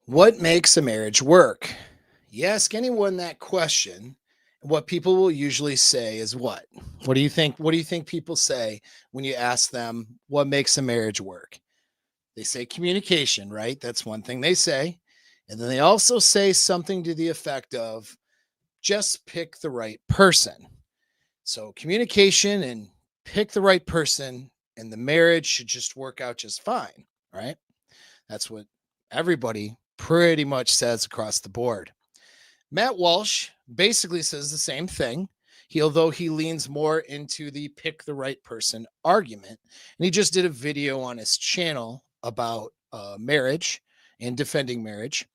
What makes a marriage work? You ask anyone that question, and what people will usually say is what? What do you think? What do you think people say when you ask them what makes a marriage work? They say communication, right? That's one thing they say. And then they also say something to the effect of just pick the right person. So communication and pick the right person, and the marriage should just work out just fine, right? That's what everybody pretty much says across the board. Matt Walsh basically says the same thing. Although he leans more into the pick the right person argument. And he just did a video on his channel about marriage and defending marriage.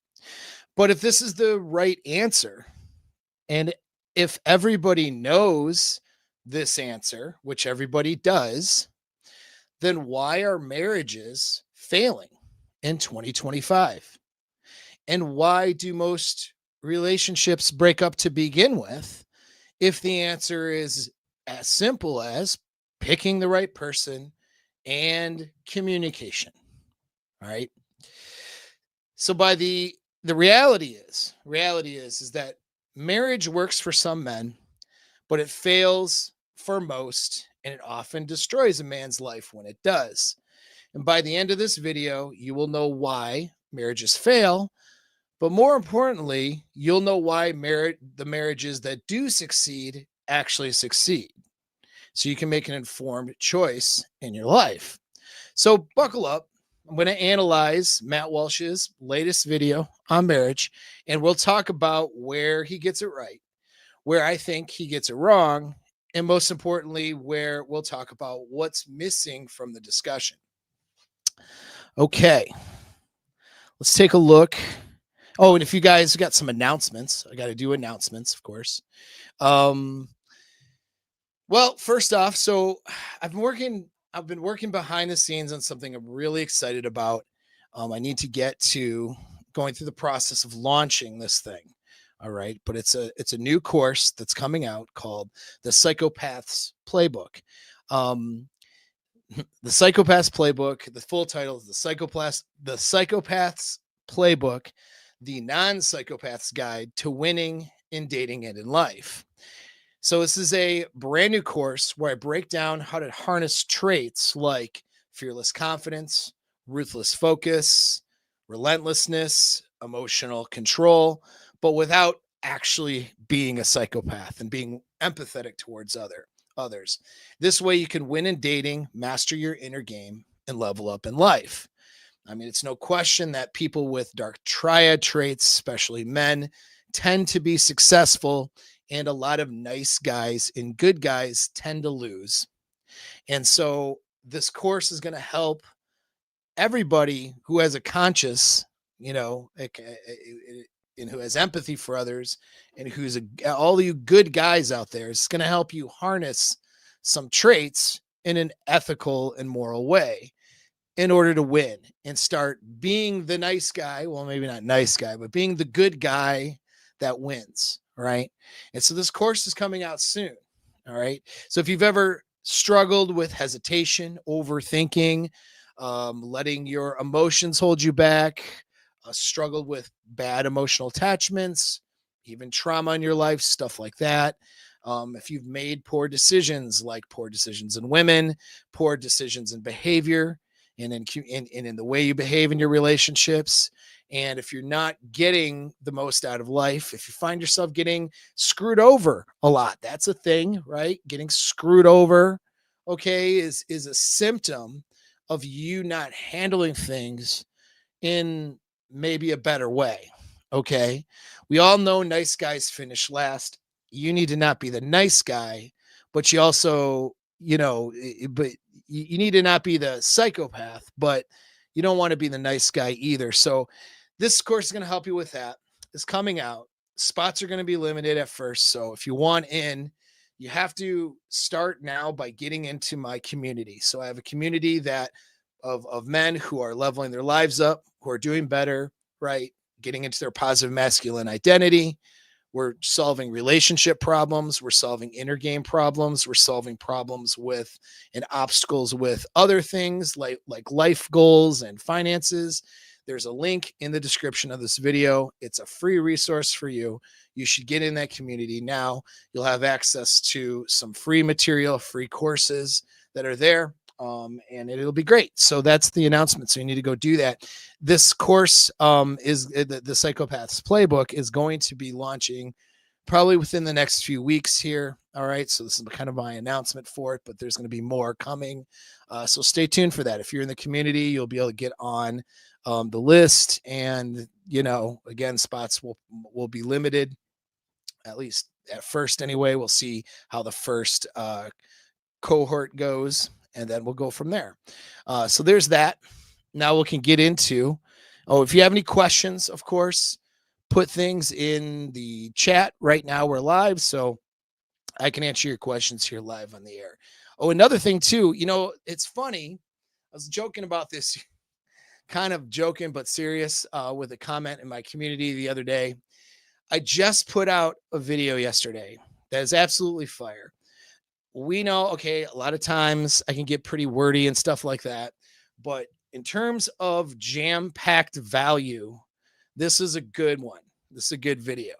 But if this is the right answer, and if everybody knows this answer, which everybody does, then why are marriages failing in 2025? And why do most relationships break up to begin with if the answer is as simple as picking the right person and communication? All right. So by the reality is that marriage works for some men, but it fails for most, and it often destroys a man's life when it does. And by the end of this video, you will know why marriages fail. But more importantly, you'll know why the marriages that do succeed actually succeed. So you can make an informed choice in your life. So buckle up. I'm going to analyze Matt Walsh's latest video on marriage, and we'll talk about where he gets it right, where I think he gets it wrong, and most importantly, where we'll talk about what's missing from the discussion. Okay, let's take a look. Oh, and if you guys got some announcements, I got to do announcements, of course. Well, first off, so I've been working behind the scenes on something I'm really excited about. I need to get to going through the process of launching this thing. All right, but it's a new course that's coming out called the Psychopath's Playbook. The Psychopath's Playbook. The full title is the Psychopath's Playbook, the non-psychopath's guide to winning in dating and in life. So this is a brand new course where I break down how to harness traits like fearless confidence, ruthless focus, relentlessness, emotional control, but without actually being a psychopath and being empathetic towards others. This way you can win in dating, master your inner game, and level up in life. I mean, it's no question that people with dark triad traits, especially men, tend to be successful, and a lot of nice guys and good guys tend to lose. And so this course is going to help everybody who has a conscience, and who has empathy for others, and all you good guys out there. It's going to help you harness some traits in an ethical and moral way in order to win and start being the nice guy. Well, maybe not nice guy, but being the good guy that wins. Right. And so this course is coming out soon. All right. So if you've ever struggled with hesitation, overthinking, letting your emotions hold you back, struggled with bad emotional attachments, even trauma in your life, stuff like that. If you've made poor decisions, like poor decisions in women, poor decisions in behavior, and in the way you behave in your relationships. And if you're not getting the most out of life, if you find yourself getting screwed over a lot, that's a thing, right? Getting screwed over, okay, is a symptom of you not handling things in maybe a better way. Okay. We all know nice guys finish last. You need to not be the nice guy, but you also, but you need to not be the psychopath, but you don't want to be the nice guy either. So this course is going to help you with that. It's coming out. Spots are going to be limited at first. So if you want in, you have to start now by getting into my community. So I have a community of men who are leveling their lives up, who are doing better, right? Getting into their positive masculine identity. We're solving relationship problems. We're solving inner game problems. We're solving problems with and obstacles with other things like life goals and finances. There's a link in the description of this video. It's a free resource for you. You should get in that community now. You'll have access to some free material, free courses that are there. And it'll be great. So that's the announcement. So you need to go do that. This course is the Psychopath's Playbook is going to be launching probably within the next few weeks here. All right. So this is kind of my announcement for it, but there's going to be more coming. So stay tuned for that. If you're in the community, you'll be able to get on the list. And, again, spots will be limited, at least at first anyway. We'll see how the first cohort goes, and then we'll go from there. So there's that. Now we can get into, if you have any questions, of course, put things in the chat right now. We're live, so I can answer your questions here live on the air. Oh, another thing too, it's funny. I was joking about this, kind of joking, but serious, with a comment in my community the other day. I just put out a video yesterday that is absolutely fire. We know, okay, a lot of times I can get pretty wordy and stuff like that, but in terms of jam-packed value, this is a good one. This is a good video.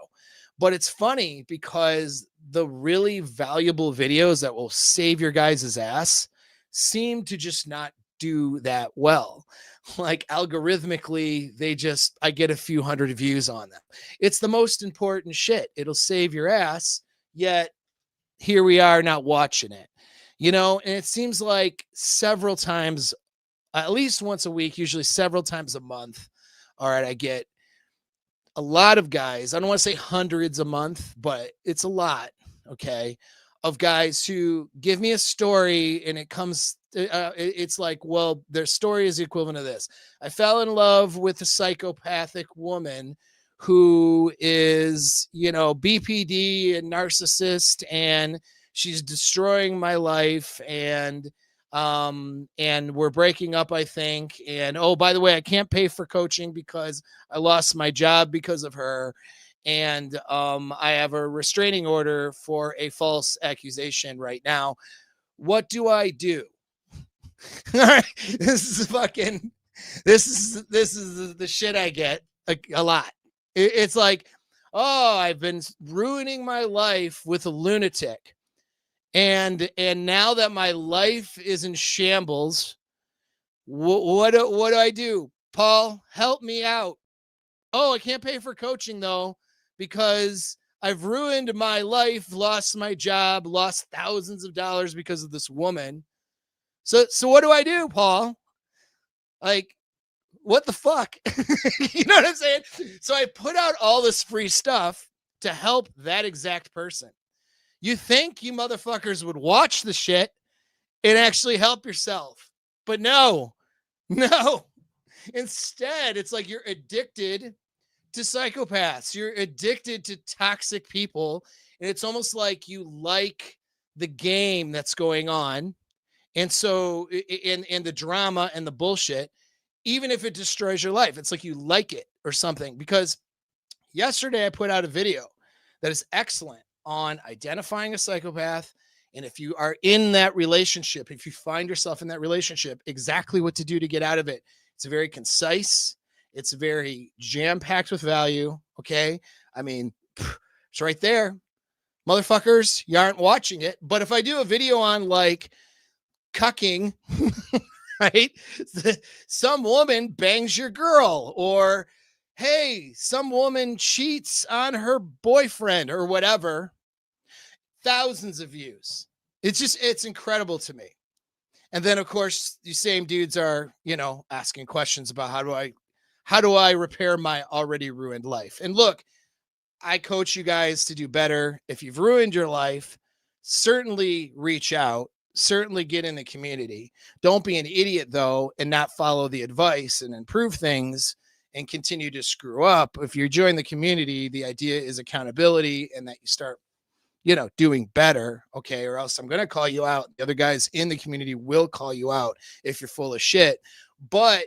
But it's funny because the really valuable videos that will save your guys' ass seem to just not do that well. Like algorithmically, I get a few hundred views on them. It's the most important shit. It'll save your ass, yet here we are not watching it, and it seems like several times, at least once a week, usually several times a month. All right. I get a lot of guys. I don't want to say hundreds a month, but it's a lot. Okay. Of guys who give me a story and it's like, well, their story is the equivalent of this. I fell in love with a psychopathic woman who is, BPD and narcissist, and she's destroying my life. And we're breaking up, I think. And, oh, by the way, I can't pay for coaching because I lost my job because of her. And I have a restraining order for a false accusation right now. What do I do? All right. This is the shit I get a lot. It's like, oh, I've been ruining my life with a lunatic. And now that my life is in shambles, what do I do? Paul, help me out. Oh, I can't pay for coaching though, because I've ruined my life, lost my job, lost thousands of dollars because of this woman. So what do I do, Paul? Like, what the fuck? You know what I'm saying? So I put out all this free stuff to help that exact person. You think you motherfuckers would watch the shit and actually help yourself. But no. Instead, it's like you're addicted to psychopaths. You're addicted to toxic people. And it's almost like you like the game that's going on. And so, in the drama and the bullshit, even if it destroys your life, it's like you like it or something. Because yesterday I put out a video that is excellent on identifying a psychopath. And if you are in that relationship, if you find yourself in that relationship, exactly what to do to get out of it. It's very concise. It's very jam-packed with value. Okay. I mean, it's right there. Motherfuckers, you aren't watching it. But if I do a video on like cucking, right? Some woman bangs your girl, or hey, some woman cheats on her boyfriend or whatever. Thousands of views. It's incredible to me. And then of course, these same dudes are, asking questions about how do I repair my already ruined life? And look, I coach you guys to do better. If you've ruined your life, certainly reach out, certainly get in the community. Don't be an idiot though, and not follow the advice and improve things and continue to screw up. If you join the community, the idea is accountability and that you start, doing better. Okay. Or else I'm going to call you out. The other guys in the community will call you out if you're full of shit. But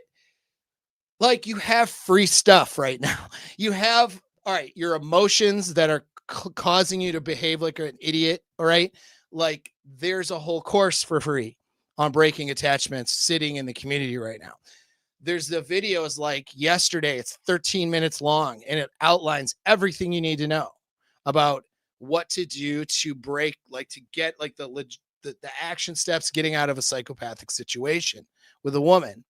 like, you have free stuff right now. You have, all right, your emotions that are causing you to behave like an idiot. All right. Like, there's a whole course for free on breaking attachments sitting in the community right now. there's the videos like yesterday, it's 13 minutes long and it outlines everything you need to know about what to do to break, like to get like the action steps getting out of a psychopathic situation with a woman.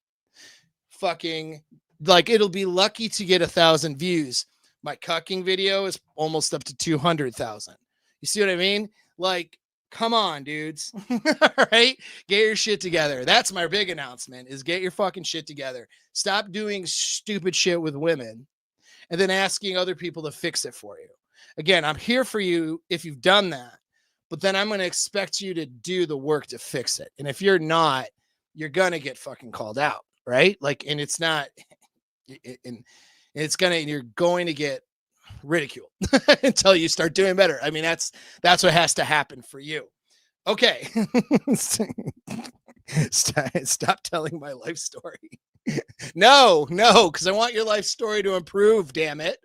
Fucking like it'll be lucky to get 1,000 views. My cucking video is almost up to 200,000. You see what I mean? Like, come on, dudes. All right, get your shit together. That's my big announcement: is get your fucking shit together. Stop doing stupid shit with women and then asking other people to fix it for you. Again, I'm here for you if you've done that, but then I'm going to expect you to do the work to fix it. And if you're not, you're going to get fucking called out, right? Like, and it's not, and you're going to get ridiculed until you start doing better. I mean, that's what has to happen for you. Okay. Stop telling my life story. No, because I want your life story to improve, damn it.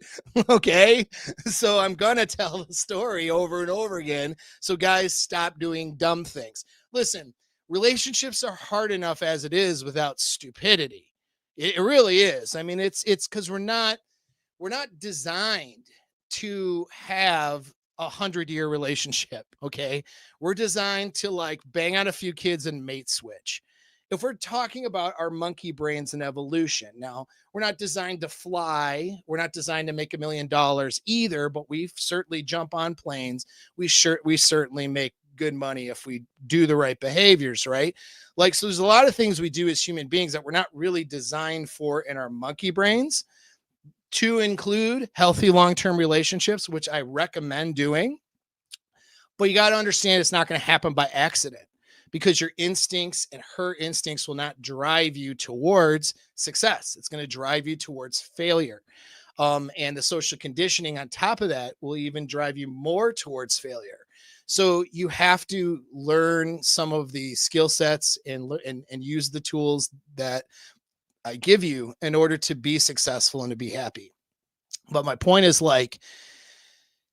Okay. So I'm going to tell the story over and over again. So guys, stop doing dumb things. Listen, relationships are hard enough as it is without stupidity. It really is. I mean, it's because we're not designed to have 100-year relationship. Okay. We're designed to like bang out a few kids and mate switch. If we're talking about our monkey brains and evolution, now we're not designed to fly. We're not designed to make $1 million either, but we certainly jump on planes. We certainly make good money if we do the right behaviors, right? Like, so there's a lot of things we do as human beings that we're not really designed for in our monkey brains, to include healthy long-term relationships, which I recommend doing. But you got to understand it's not going to happen by accident, because your instincts and her instincts will not drive you towards success. It's going to drive you towards failure. And the social conditioning on top of that will even drive you more towards failure. So you have to learn some of the skill sets and use the tools that I give you in order to be successful and to be happy. But my point is, like,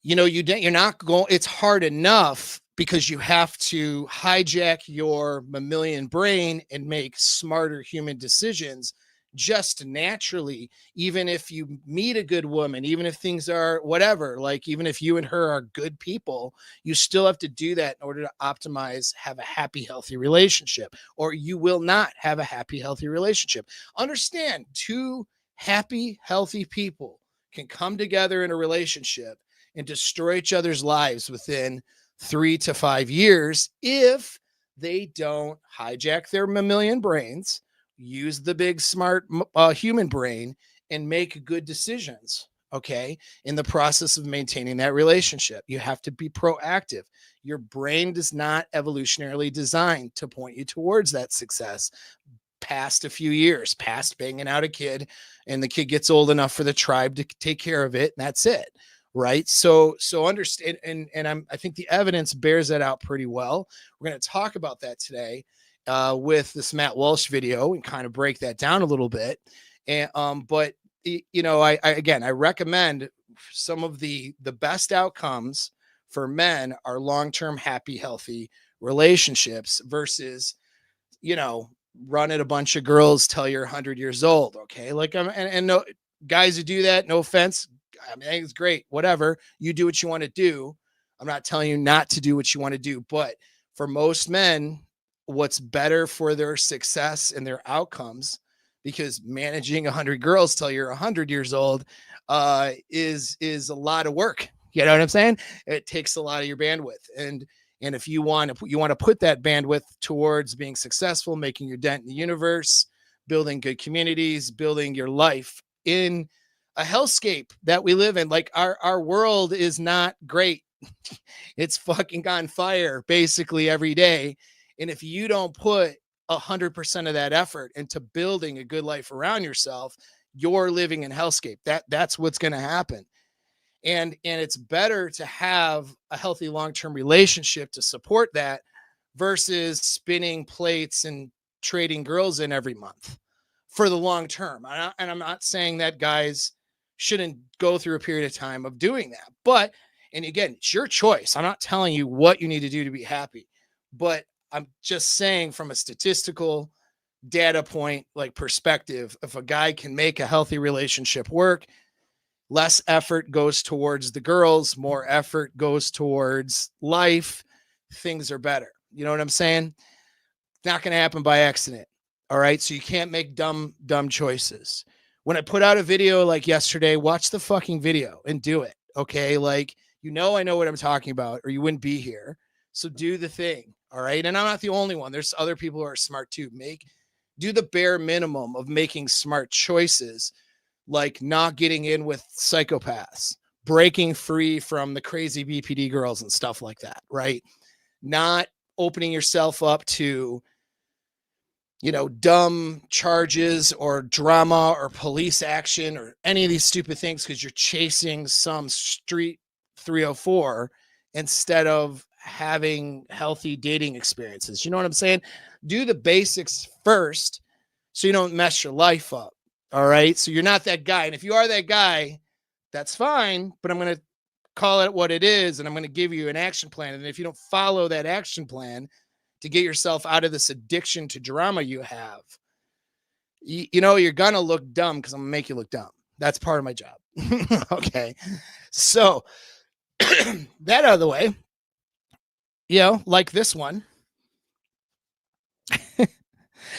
you're not going, it's hard enough because you have to hijack your mammalian brain and make smarter human decisions just naturally. Even if you meet a good woman, even if things are whatever, like even if you and her are good people, you still have to do that in order to optimize, have a happy, healthy relationship, or you will not have a happy, healthy relationship. Understand, two happy, healthy people can come together in a relationship and destroy each other's lives within 3 to 5 years if they don't hijack their mammalian brains, use the big smart human brain, and make good decisions. Okay. In the process of maintaining that relationship, you have to be proactive. Your brain is not evolutionarily designed to point you towards that success past a few years, past banging out a kid, and the kid gets old enough for the tribe to take care of it. And that's it. Right. So understand. And I think the evidence bears that out pretty well. We're going to talk about that today with this Matt Walsh video and kind of break that down a little bit. And, but I recommend some of the best outcomes for men are long-term, happy, healthy relationships versus, running a bunch of girls till you're 100 years old. Okay. Like, and no guys who do that, no offense, I mean, it's great. Whatever. You do what you want to do. I'm not telling you not to do what you want to do, but for most men, what's better for their success and their outcomes, because managing 100 girls till you're 100 years old is a lot of work. You know what I'm saying? It takes a lot of your bandwidth. And if you want to put that bandwidth towards being successful, making your dent in the universe, building good communities, building your life in a hellscape that we live in. Like our world is not great. It's fucking on fire basically every day. And if you don't put 100% of that effort into building a good life around yourself, you're living in hellscape. That's what's going to happen. And it's better to have a healthy long-term relationship to support that versus spinning plates and trading girls in every month for the long term. And I'm not saying that guys shouldn't go through a period of time of doing that. But, and again, it's your choice. I'm not telling you what you need to do to be happy, but I'm just saying from a statistical data point, like perspective. If a guy can make a healthy relationship work, less effort goes towards the girls, more effort goes towards life, things are better. You know what I'm saying? Not going to happen by accident. All right. So you can't make dumb choices. When I put out a video like yesterday, watch the fucking video and do it. Okay. Like, I know what I'm talking about, or you wouldn't be here. So do the thing. All right. And I'm not the only one. There's other people who are smart too. Do the bare minimum of making smart choices, like not getting in with psychopaths, breaking free from the crazy BPD girls and stuff like that. Right. Not opening yourself up to, dumb charges or drama or police action or any of these stupid things because you're chasing some street 304 instead of having healthy dating experiences. You know what I'm saying? Do the basics first so you don't mess your life up. All right. So you're not that guy. And if you are that guy, that's fine. But I'm going to call it what it is. And I'm going to give you an action plan. And if you don't follow that action plan to get yourself out of this addiction to drama you have, you're going to look dumb because I'm going to make you look dumb. That's part of my job. Okay. So that out of the way, like this one.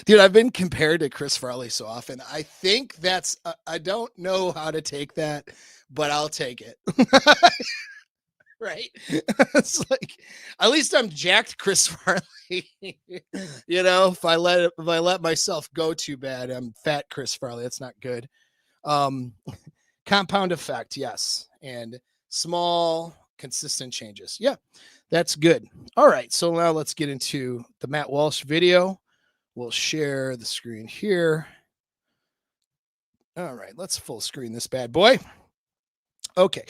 Dude, I've been compared to Chris Farley so often. I think I don't know how to take that, but I'll take it. Right? It's like, at least I'm jacked Chris Farley. If I let myself go too bad, I'm fat Chris Farley. That's not good. Compound effect, yes. And small, consistent changes. Yeah, that's good. All right. So now let's get into the Matt Walsh video. We'll share the screen here. All right, let's full screen this bad boy. Okay.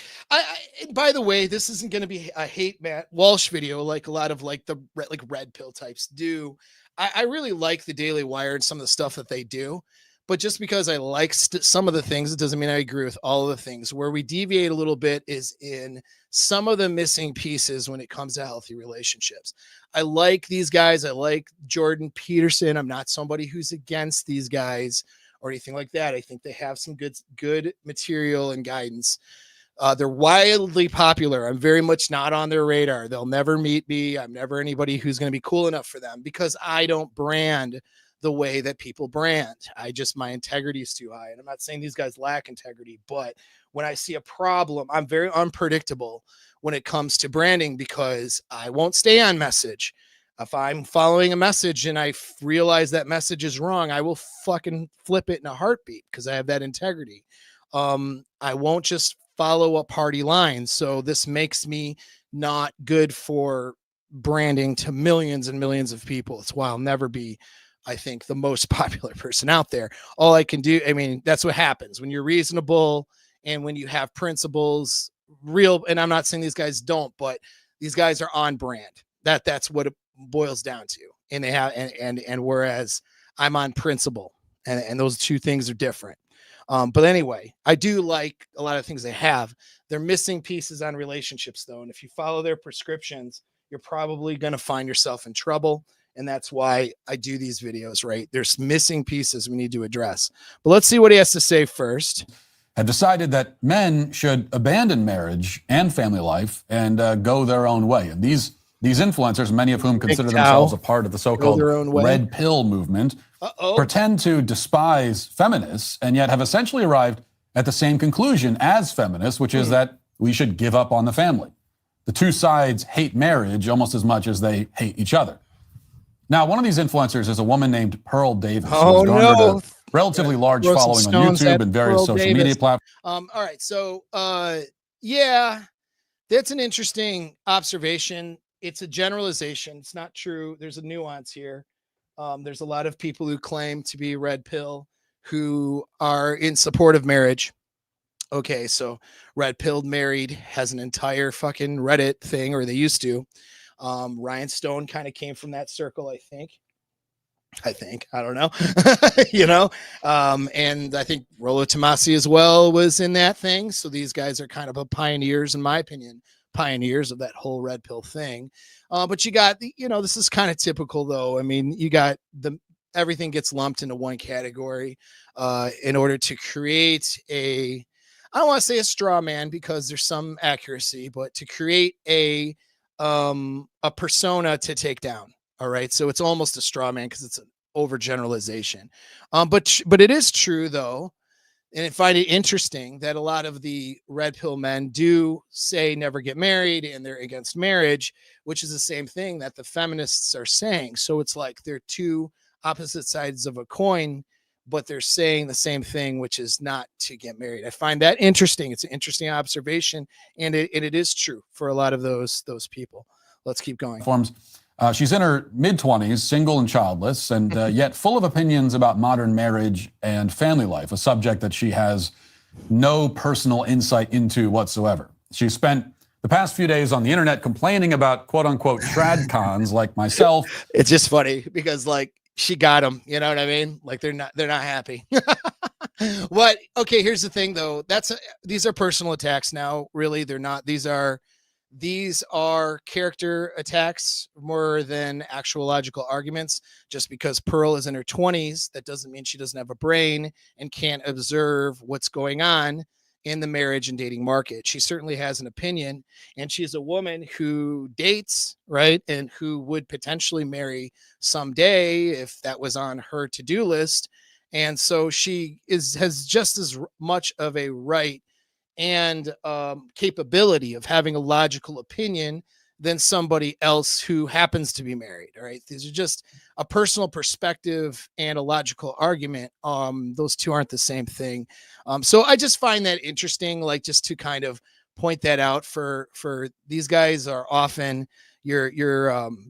By the way, this isn't going to be a hate Matt Walsh video like a lot of like the red pill types do. I really like the Daily Wire and some of the stuff that they do. But just because I like some of the things, it doesn't mean I agree with all of the things. Where we deviate a little bit is in some of the missing pieces when it comes to healthy relationships. I like these guys. I like Jordan Peterson. I'm not somebody who's against these guys or anything like that. I think they have some good material and guidance. They're wildly popular. I'm very much not on their radar. They'll never meet me. I'm never anybody who's going to be cool enough for them because I don't brand the way that people brand. My integrity is too high. And I'm not saying these guys lack integrity, but when I see a problem, I'm very unpredictable when it comes to branding because I won't stay on message. If I'm following a message and I realize that message is wrong, I will fucking flip it in a heartbeat because I have that integrity. I won't just follow a party line. So this makes me not good for branding to millions and millions of people. It's why I'll never be, I think, the most popular person out there. All I can do, that's what happens when you're reasonable and when you have principles, and I'm not saying these guys don't, but these guys are on brand. That's what it boils down to. And they have, and whereas I'm on principle and those two things are different. But anyway, I do like a lot of things they have. They're missing pieces on relationships though. And if you follow their prescriptions, you're probably going to find yourself in trouble. And that's why I do these videos, right? There's missing pieces we need to address. But let's see what he has to say first. Have decided that men should abandon marriage and family life and go their own way. And these influencers, many of whom consider themselves a part of the so-called red pill movement, pretend to despise feminists and yet have essentially arrived at the same conclusion as feminists, which is that we should give up on the family. The two sides hate marriage almost as much as they hate each other. Now, one of these influencers is a woman named Pearl Davis, who has garnered a relatively large following on YouTube and various social media platforms. All right. So, yeah, that's an interesting observation. It's a generalization. It's not true. There's a nuance here. There's a lot of people who claim to be red pill who are in support of marriage. Okay, so red pilled married has an entire fucking Reddit thing, or they used to. Ryan Stone kind of came from that circle, I think, I don't know, and I think Rollo Tomasi as well was in that thing. So these guys are kind of pioneers, in my opinion, pioneers of that whole red pill thing. But you got, this is kind of typical though. You got everything gets lumped into one category in order to create I don't want to say a straw man because there's some accuracy, but to create a persona to take down. All right. So it's almost a straw man because it's an overgeneralization. But it is true though. And I find it interesting that a lot of the red pill men do say never get married and they're against marriage, which is the same thing that the feminists are saying. So it's like they're two opposite sides of a coin, but they're saying the same thing, which is not to get married. I find that interesting. It's an interesting observation, and it is true for a lot of those people. Let's keep going. She's in her mid-20s, single and childless, and yet full of opinions about modern marriage and family life, a subject that she has no personal insight into whatsoever. She spent the past few days on the internet complaining about quote-unquote trad cons like myself. It's just funny because like she got them, you know what I mean? Like they're not happy. What? Okay, here's the thing though. These are personal attacks now. Really, they're not. These are character attacks more than actual logical arguments. Just because Pearl is in her 20s, that doesn't mean she doesn't have a brain and can't observe what's going on in the marriage and dating market. She certainly has an opinion, and she's a woman who dates, right? And who would potentially marry someday if that was on her to-do list. And so she has just as much of a right and capability of having a logical opinion than somebody else who happens to be married. All right. These are just a personal perspective and a logical argument. Those two aren't the same thing. So I just find that interesting, like just to kind of point that out for these guys are often your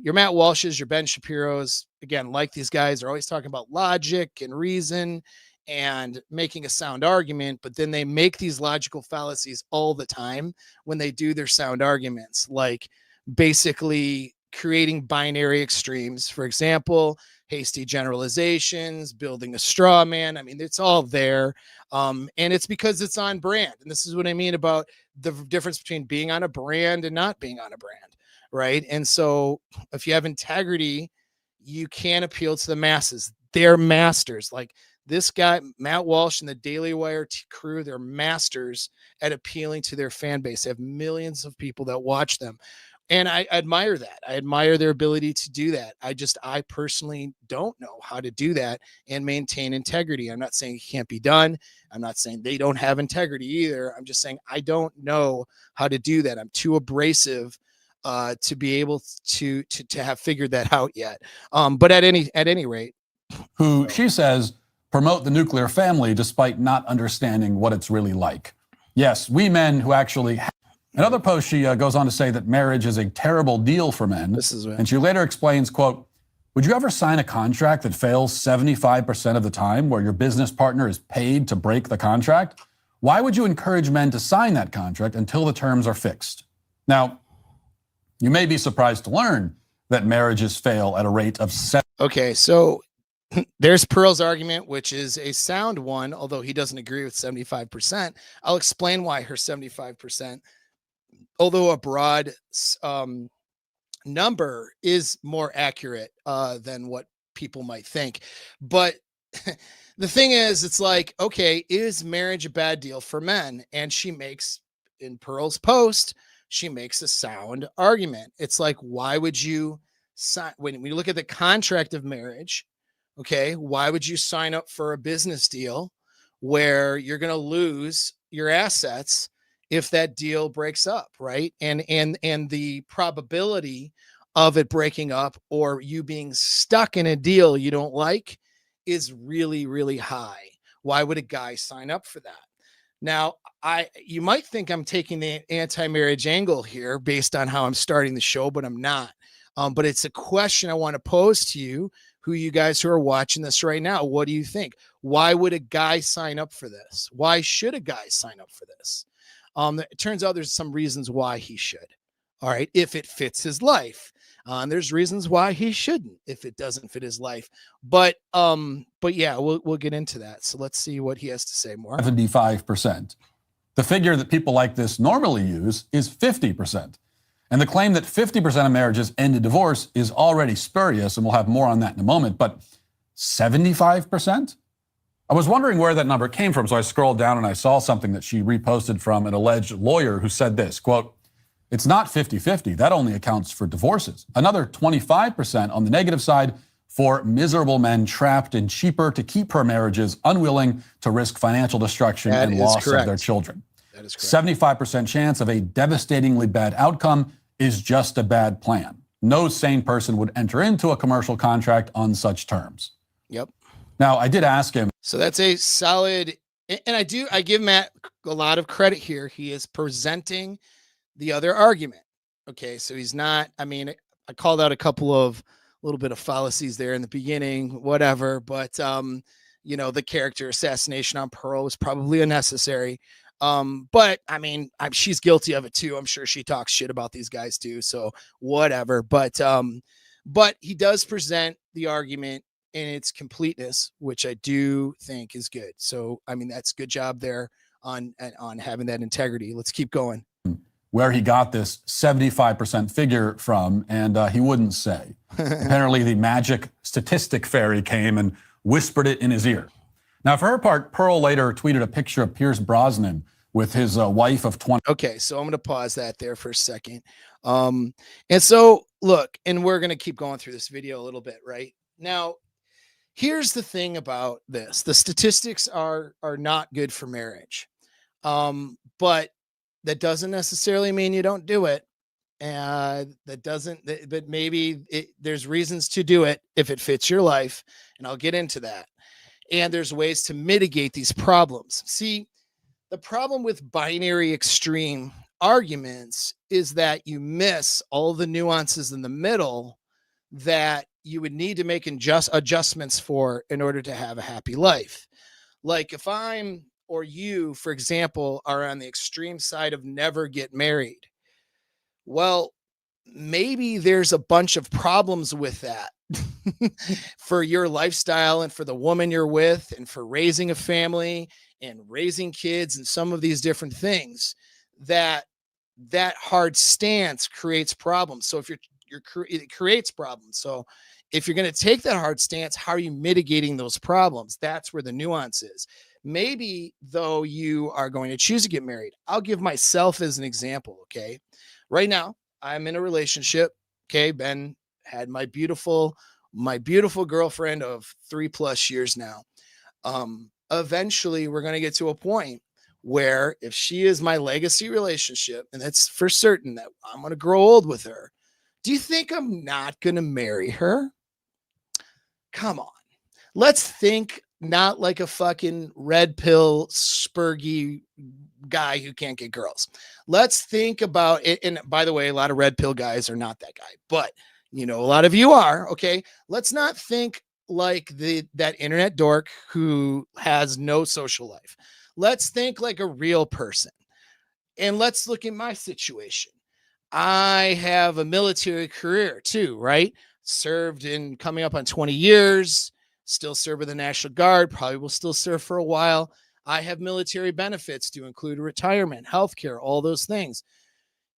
Matt Walsh's, your Ben Shapiro's, again, like these guys are always talking about logic and reason and making a sound argument, but then they make these logical fallacies all the time when they do their sound arguments, like basically creating binary extremes. For example, hasty generalizations, building a straw man. I mean, it's all there. And it's because it's on brand. And this is what I mean about the difference between being on a brand and not being on a brand, right? And so if you have integrity, you can appeal to the masses. They're masters. Like this guy, Matt Walsh and the Daily Wire crew, they're masters at appealing to their fan base. They have millions of people that watch them. And I admire that. I admire their ability to do that. I personally don't know how to do that and maintain integrity. I'm not saying it can't be done. I'm not saying they don't have integrity either. I'm just saying I don't know how to do that. I'm too abrasive to be able to have figured that out yet. But at any rate, who she says promote the nuclear family despite not understanding what it's really like. Yes, we men who actually. In other posts, she goes on to say that marriage is a terrible deal for men. And she later explains, quote, would you ever sign a contract that fails 75% of the time where your business partner is paid to break the contract? Why would you encourage men to sign that contract until the terms are fixed? Now, you may be surprised to learn that marriages fail at a rate of 7. Okay, so there's Pearl's argument, which is a sound one, although he doesn't agree with 75%. I'll explain why her 75%, although a broad number, is more accurate than what people might think. But the thing is, it's like, okay, is marriage a bad deal for men? And she makes, in Pearl's post, she makes a sound argument. It's like, why would you sign, when we look at the contract of marriage, okay, why would you sign up for a business deal where you're going to lose your assets if that deal breaks up, right? And the probability of it breaking up or you being stuck in a deal you don't like is really, really high. Why would a guy sign up for that? Now, you might think I'm taking the anti-marriage angle here based on how I'm starting the show, but I'm not. But it's a question I want to pose to you, who you guys who are watching this right now. What do you think? Why would a guy sign up for this? Why should a guy sign up for this? It turns out there's some reasons why he should. All right, if it fits his life. And there's reasons why he shouldn't if it doesn't fit his life. But yeah, we'll get into that. So let's see what he has to say more. 75%. The figure that people like this normally use is 50%. And the claim that 50% of marriages end in divorce is already spurious, and we'll have more on that in a moment. But 75%? I was wondering where that number came from, so I scrolled down and I saw something that she reposted from an alleged lawyer who said this, quote, "It's not 50-50. That only accounts for divorces. Another 25% on the negative side for miserable men trapped in cheaper to keep her marriages, unwilling to risk financial destruction and loss of their children. That is correct. 75% chance of a devastatingly bad outcome is just a bad plan. No sane person would enter into a commercial contract on such terms." Yep. Now, I did ask him. So that's a solid, and I give Matt a lot of credit here. He is presenting the other argument. Okay. So he's not, I mean, I called out a couple of little bit of fallacies there in the beginning, whatever, but, the character assassination on Pearl was probably unnecessary. But I mean, she's guilty of it too. I'm sure she talks shit about these guys too. So whatever, but he does present the argument in its completeness, which I do think is good. So, I mean, that's good job there on having that integrity. Let's keep going. Where he got this 75% figure from, and he wouldn't say. Apparently, the magic statistic fairy came and whispered it in his ear. Now, for her part, Pearl later tweeted a picture of Pierce Brosnan with his wife of 20. Okay, so I'm going to pause that there for a second. And so, look, and we're going to keep going through this video a little bit, right? Now, here's the thing about this. The statistics are not good for marriage. But that doesn't necessarily mean you don't do it. But maybe there's reasons to do it if it fits your life. And I'll get into that. And there's ways to mitigate these problems. See, the problem with binary extreme arguments is that you miss all the nuances in the middle that you would need to make adjustments for in order to have a happy life. Like if I'm, or you, for example, are on the extreme side of never get married. Well, maybe there's a bunch of problems with that for your lifestyle and for the woman you're with and for raising a family and raising kids and some of these different things that hard stance creates problems. So if it creates problems. So if you're going to take that hard stance, how are you mitigating those problems? That's where the nuance is. Maybe though you are going to choose to get married. I'll give myself as an example. Okay. Right now I'm in a relationship. Okay. Ben had my beautiful girlfriend of 3+ years now. Eventually we're going to get to a point where if she is my legacy relationship, and that's for certain that I'm going to grow old with her, do you think I'm not going to marry her? Come on. Let's think not like a fucking red pill, spurgy guy who can't get girls. Let's think about it. And by the way, a lot of red pill guys are not that guy, but a lot of you are. Okay. Let's not think like that internet dork who has no social life. Let's think like a real person. And let's look at my situation. I have a military career too, right? Served in coming up on 20 years, still serve with the National Guard, probably will still serve for a while. I have military benefits to include retirement, healthcare, all those things.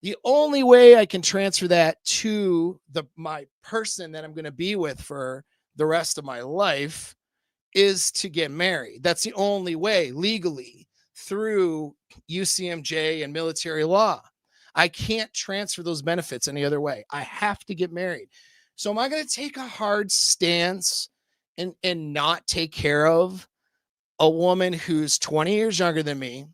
The only way I can transfer that to my person that I'm going to be with for the rest of my life is to get married. That's the only way legally through UCMJ and military law. I can't transfer those benefits any other way. I have to get married. So am I going to take a hard stance and not take care of a woman who's 20 years younger than me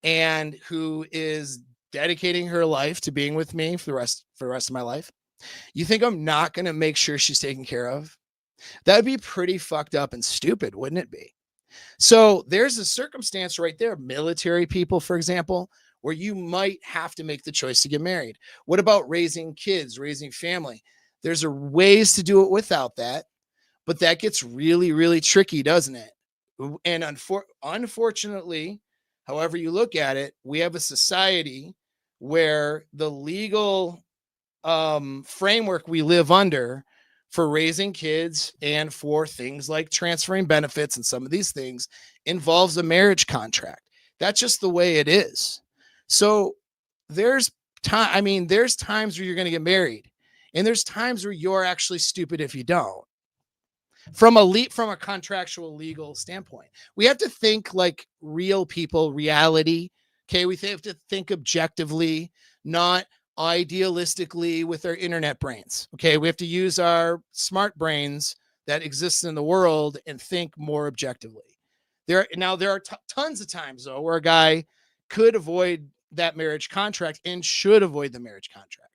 and who is dedicating her life to being with me for the rest of my life? You think I'm not going to make sure she's taken care of? That'd be pretty fucked up and stupid, wouldn't it be? So there's a circumstance right there. Military people, for example, where you might have to make the choice to get married. What about raising kids, raising family? There's ways to do it without that, but that gets really, really tricky, doesn't it? And unfortunately, however you look at it, we have a society where the legal framework we live under for raising kids and for things like transferring benefits and some of these things involves a marriage contract. That's just the way it is. So there's times where you're going to get married, and there's times where you're actually stupid if you don't. from a contractual legal standpoint. We have to think like real people, reality. Okay, we have to think objectively, not idealistically with our internet brains. Okay, we have to use our smart brains that exist in the world and think more objectively. There are tons of times though where a guy could avoid that marriage contract and should avoid the marriage contract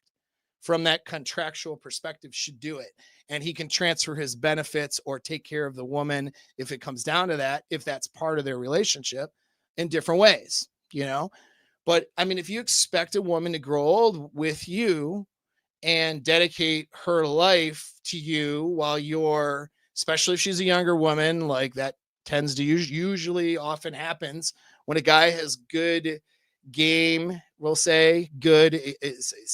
from that contractual perspective, should do it. And he can transfer his benefits or take care of the woman if it comes down to that, if that's part of their relationship, in different ways, you know? But I mean, if you expect a woman to grow old with you and dedicate her life to you while you're, especially if she's a younger woman, like that tends to usually often happens when a guy has good game, we'll say good, it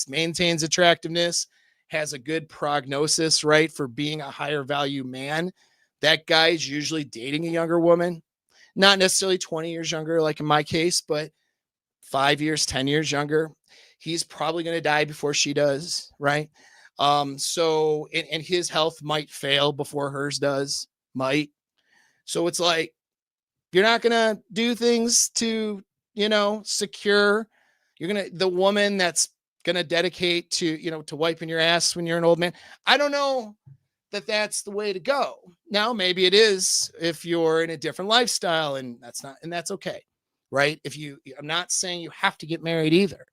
maintains attractiveness, has a good prognosis, right, for being a higher value man. That guy's usually dating a younger woman, not necessarily 20 years younger, like in my case, but 5 years, 10 years younger. He's probably going to die before she does, right? So, and his health might fail before hers does, might. So it's like, you're not going to do things to, secure. You're going to, the woman that's going to dedicate to, to wiping your ass when you're an old man. I don't know that that's the way to go. Now, maybe it is if you're in a different lifestyle, and that's okay. Right. I'm not saying you have to get married either,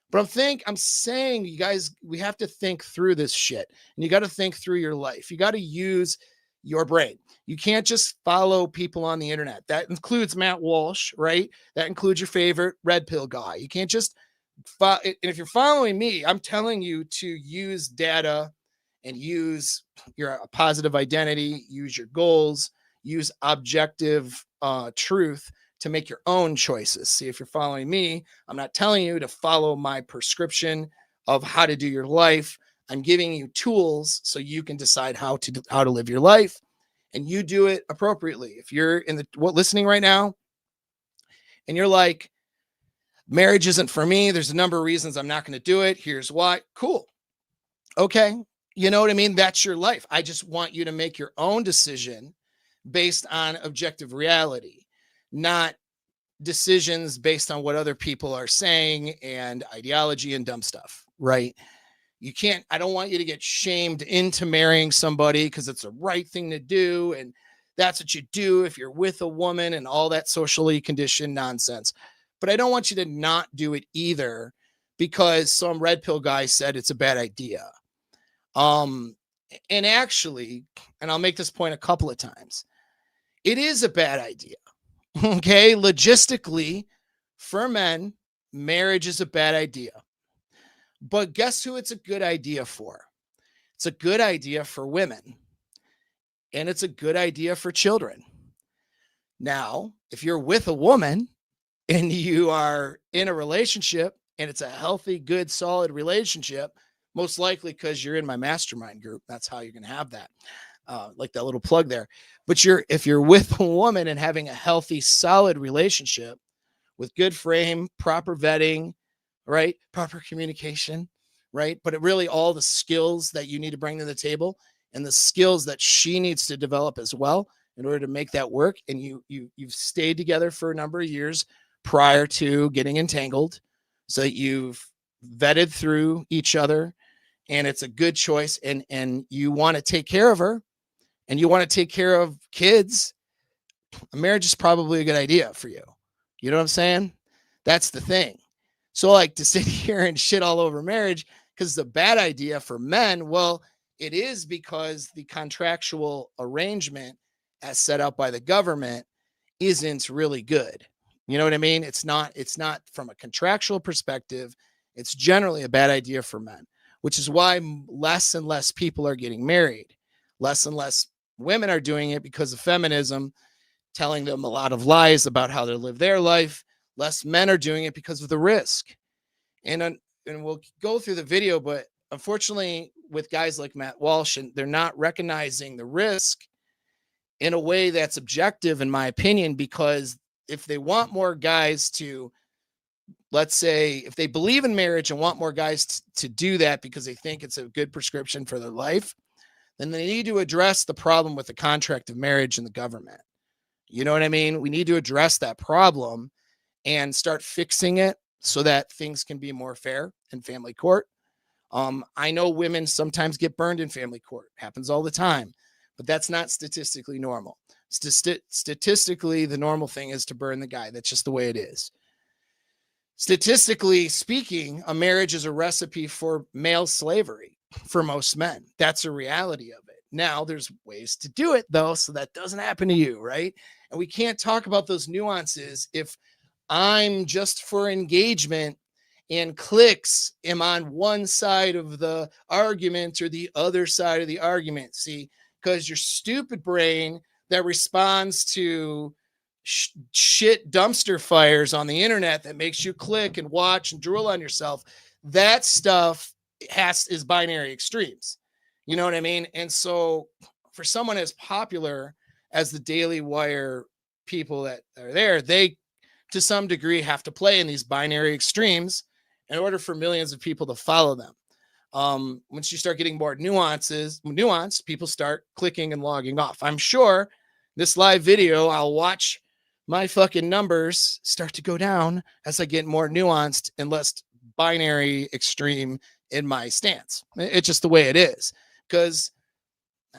but I'm saying you guys, we have to think through this shit, and you got to think through your life. You got to use your brain. You can't just follow people on the internet. That includes Matt Walsh, right? That includes your favorite red pill guy. You can't just follow. And if you're following me, I'm telling you to use data and use your positive identity, use your goals, use objective truth to make your own choices. See, if you're following me, I'm not telling you to follow my prescription of how to do your life. I'm giving you tools so you can decide how to live your life, and you do it appropriately. If you're listening right now and you're like, marriage isn't for me, there's a number of reasons I'm not going to do it. Here's why. Cool. Okay. You know what I mean? That's your life. I just want you to make your own decision based on objective reality, not decisions based on what other people are saying and ideology and dumb stuff, right? I don't want you to get shamed into marrying somebody because it's the right thing to do. And that's what you do if you're with a woman and all that socially conditioned nonsense. But I don't want you to not do it either because some red pill guy said it's a bad idea. And actually, and I'll make this point a couple of times, it is a bad idea. Okay. Logistically, for men, marriage is a bad idea. But guess who it's a good idea for? It's a good idea for women. And it's a good idea for children. Now, if you're with a woman and you are in a relationship and it's a healthy, good, solid relationship, most likely because you're in my mastermind group, that's how you're going to have that. Like that little plug there. But if you're with a woman and having a healthy, solid relationship with good frame, proper vetting, right? Proper communication, right? But it really all the skills that you need to bring to the table and the skills that she needs to develop as well in order to make that work. And you've stayed together for a number of years prior to getting entangled, so that you've vetted through each other and it's a good choice, and you want to take care of her and you want to take care of kids. A marriage is probably a good idea for you. You know what I'm saying? That's the thing. So like to sit here and shit all over marriage because it's a bad idea for men. Well, it is because the contractual arrangement as set out by the government isn't really good. You know what I mean? It's not from a contractual perspective. It's generally a bad idea for men, which is why less and less people are getting married. Less and less women are doing it because of feminism, telling them a lot of lies about how they live their life. Less men are doing it because of the risk. And we'll go through the video, but unfortunately with guys like Matt Walsh, and they're not recognizing the risk in a way that's objective, in my opinion, because if they want more guys to, let's say, if they believe in marriage and want more guys to do that because they think it's a good prescription for their life, then they need to address the problem with the contract of marriage and the government. You know what I mean? We need to address that problem and start fixing it so that things can be more fair in family court. I know women sometimes get burned in family court. Happens all the time, but that's not statistically normal. Statistically, the normal thing is to burn the guy. That's just the way it is. Statistically speaking, a marriage is a recipe for male slavery for most men. That's a reality of it. Now, there's ways to do it, though, so that doesn't happen to you, right? And we can't talk about those nuances if I'm just for engagement and clicks am on one side of the argument or the other side of the argument. See, because your stupid brain that responds to shit dumpster fires on the internet that makes you click and watch and drool on yourself, that stuff is binary extremes. You know what I mean? And so for someone as popular as the Daily Wire people that are there, they to some degree have to play in these binary extremes in order for millions of people to follow them. Once you start getting more nuanced, people start clicking and logging off. I'm sure this live video, I'll watch my fucking numbers start to go down as I get more nuanced and less binary extreme in my stance. It's just the way it is. Because,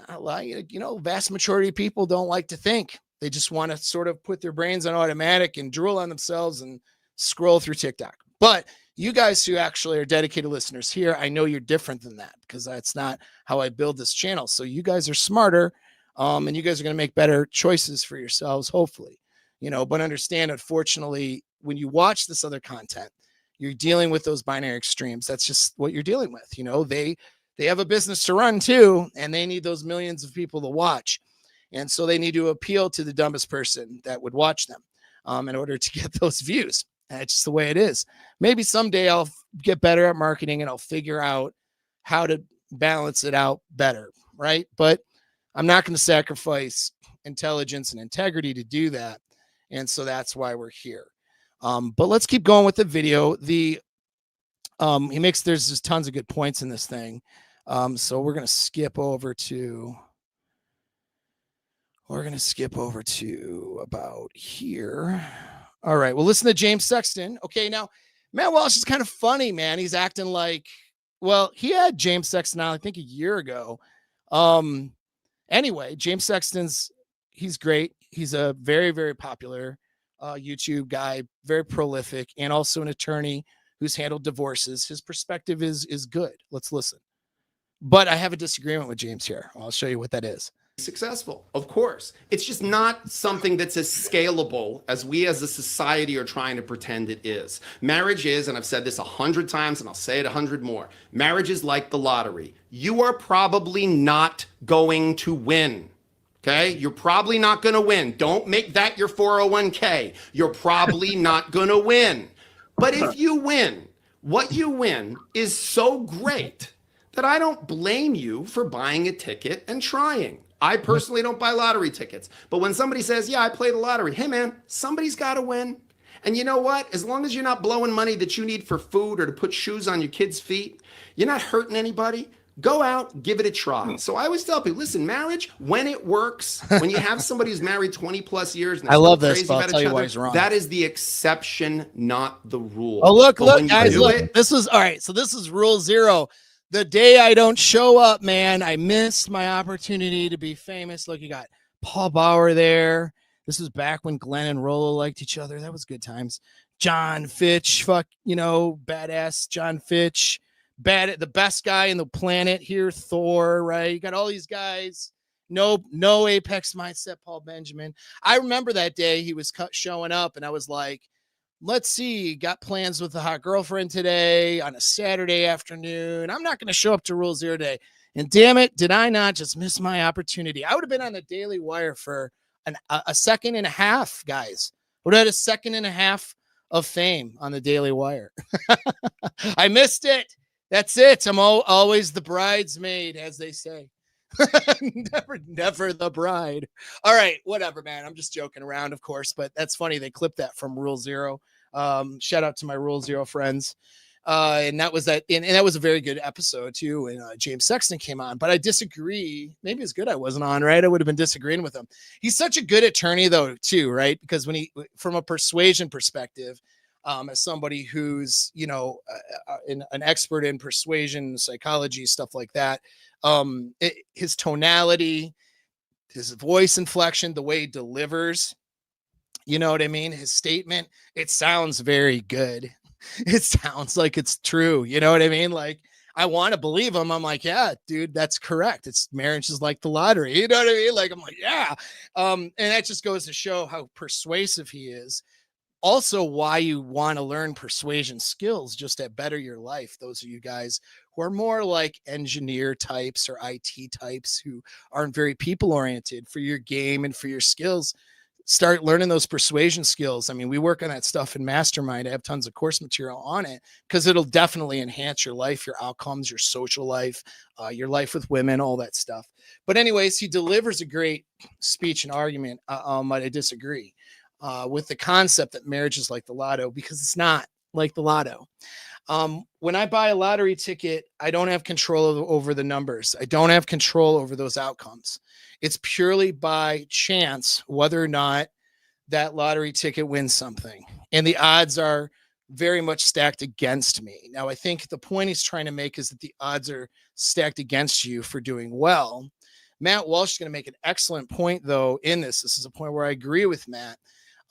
vast majority of people don't like to think. They just want to sort of put their brains on automatic and drool on themselves and scroll through TikTok. But you guys who actually are dedicated listeners here, I know you're different than that because that's not how I build this channel. So you guys are smarter and you guys are going to make better choices for yourselves, hopefully. But understand, unfortunately, when you watch this other content, you're dealing with those binary extremes. That's just what you're dealing with. They have a business to run too, and they need those millions of people to watch. And so they need to appeal to the dumbest person that would watch them in order to get those views. And it's just the way it is. Maybe someday I'll get better at marketing and I'll figure out how to balance it out better, right? But I'm not going to sacrifice intelligence and integrity to do that. And so that's why we're here. But let's keep going with the video. There's just tons of good points in this thing. So we're going to skip over to about here. All right. Well, listen to James Sexton. Okay. Now, Matt Walsh is kind of funny, man. He's acting like, well, he had James Sexton on, I think, a year ago. Anyway, James Sexton's, he's great. He's a very, very popular YouTube guy, very prolific, and also an attorney who's handled divorces. His perspective is good. Let's listen. But I have a disagreement with James here. I'll show you what that is. Successful, of course. It's just not something that's as scalable as we as a society are trying to pretend it is. Marriage is, and I've said this 100 times and I'll say it 100 more, marriage is like the lottery. You are probably not going to win. Okay? You're probably not going to win. Don't make that your 401k. You're probably not going to win. But if you win, what you win is so great that I don't blame you for buying a ticket and trying. I personally don't buy lottery tickets. But when somebody says, yeah, I played the lottery, hey man, somebody's got to win. And you know what? As long as you're not blowing money that you need for food or to put shoes on your kids' feet, you're not hurting anybody. Go out, give it a try. So I always tell people, listen, marriage, when it works, when you have somebody who's married 20 plus years, and I love this, but I'll tell you why he's wrong. That is the exception, not the rule. Oh, look, guys, look. This is all right. So this is rule 0. The day I don't show up, man, I missed my opportunity to be famous. Look, you got Paul Bauer there. This was back when Glenn and Rollo liked each other. That was good times. John Fitch, badass John Fitch. The best guy in the planet here, Thor, right? You got all these guys. No apex mindset, Paul Benjamin. I remember that day he was showing up, and I was like, let's see, got plans with a hot girlfriend today on a Saturday afternoon. I'm not going to show up to Rule 0 today. And damn it, did I not just miss my opportunity? I would have been on the Daily Wire for a second and a half, guys. Would have had a second and a half of fame on the Daily Wire. I missed it. That's it. I'm always the bridesmaid, as they say. never the bride. All right, whatever, man. I'm just joking around, of course, but that's funny. They clipped that from Rule 0. Shout out to my Rule 0 friends. And that was that. And that was a very good episode too. And James Sexton came on, but I disagree. Maybe it's good I wasn't on, right? I would have been disagreeing with him. He's such a good attorney though, too, right? Because from a persuasion perspective, as somebody who's, an expert in persuasion, psychology, stuff like that, his tonality, his voice inflection, the way he delivers, you know what I mean? His statement, it sounds very good. It sounds like it's true. You know what I mean? Like, I want to believe him. I'm like, yeah, dude, that's correct. Marriage is like the lottery. You know what I mean? Like, I'm like, yeah. And that just goes to show how persuasive he is. Also, why you want to learn persuasion skills just to better your life. Those of you guys who are more like engineer types or IT types who aren't very people oriented, for your game and for your skills, start learning those persuasion skills. I mean, we work on that stuff in Mastermind. I have tons of course material on it because it'll definitely enhance your life, your outcomes, your social life, your life with women, all that stuff. But anyways, he delivers a great speech and argument. But I disagree with the concept that marriage is like the lotto, because it's not like the lotto. When I buy a lottery ticket, I don't have control over the numbers. I don't have control over those outcomes. It's purely by chance whether or not that lottery ticket wins something. And the odds are very much stacked against me. Now, I think the point he's trying to make is that the odds are stacked against you for doing well. Matt Walsh is going to make an excellent point, though, in this. This is a point where I agree with Matt.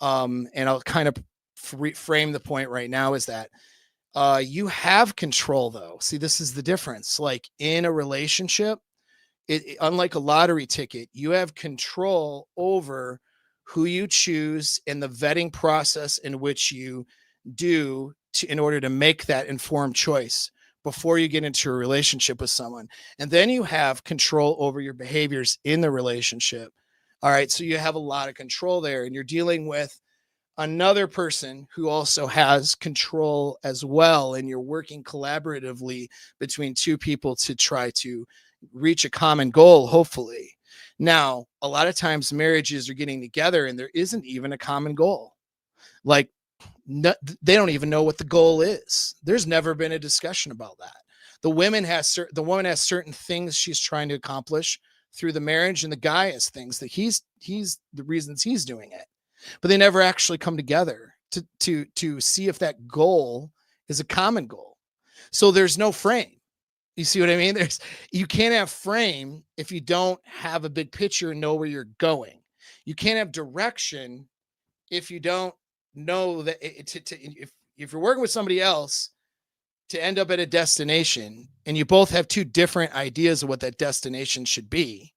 And I'll kind of frame the point right now is that you have control, though. See, this is the difference. Like in a relationship, unlike a lottery ticket, you have control over who you choose and the vetting process in which you do in order to make that informed choice before you get into a relationship with someone. And then you have control over your behaviors in the relationship. All right. So you have a lot of control there, and you're dealing with another person who also has control as well. And you're working collaboratively between two people to try to reach a common goal, hopefully. Now, a lot of times marriages are getting together and there isn't even a common goal. Like they don't even know what the goal is. There's never been a discussion about that. The woman has certain things she's trying to accomplish through the marriage, and the guy has things that he's the reasons he's doing it. But they never actually come together to see if that goal is a common goal. So there's no frame. You see what I mean? You can't have frame if you don't have a big picture and know where you're going. You can't have direction if you don't know that if you're working with somebody else to end up at a destination and you both have two different ideas of what that destination should be,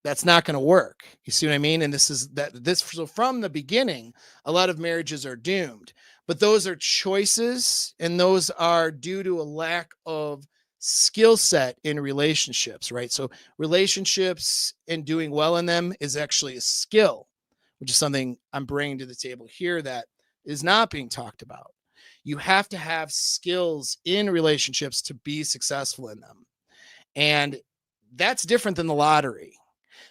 that's not going to work. You see what I mean? And so from the beginning, a lot of marriages are doomed, but those are choices, and those are due to a lack of skill set in relationships, right? So relationships and doing well in them is actually a skill, which is something I'm bringing to the table here that is not being talked about. You have to have skills in relationships to be successful in them. And that's different than the lottery,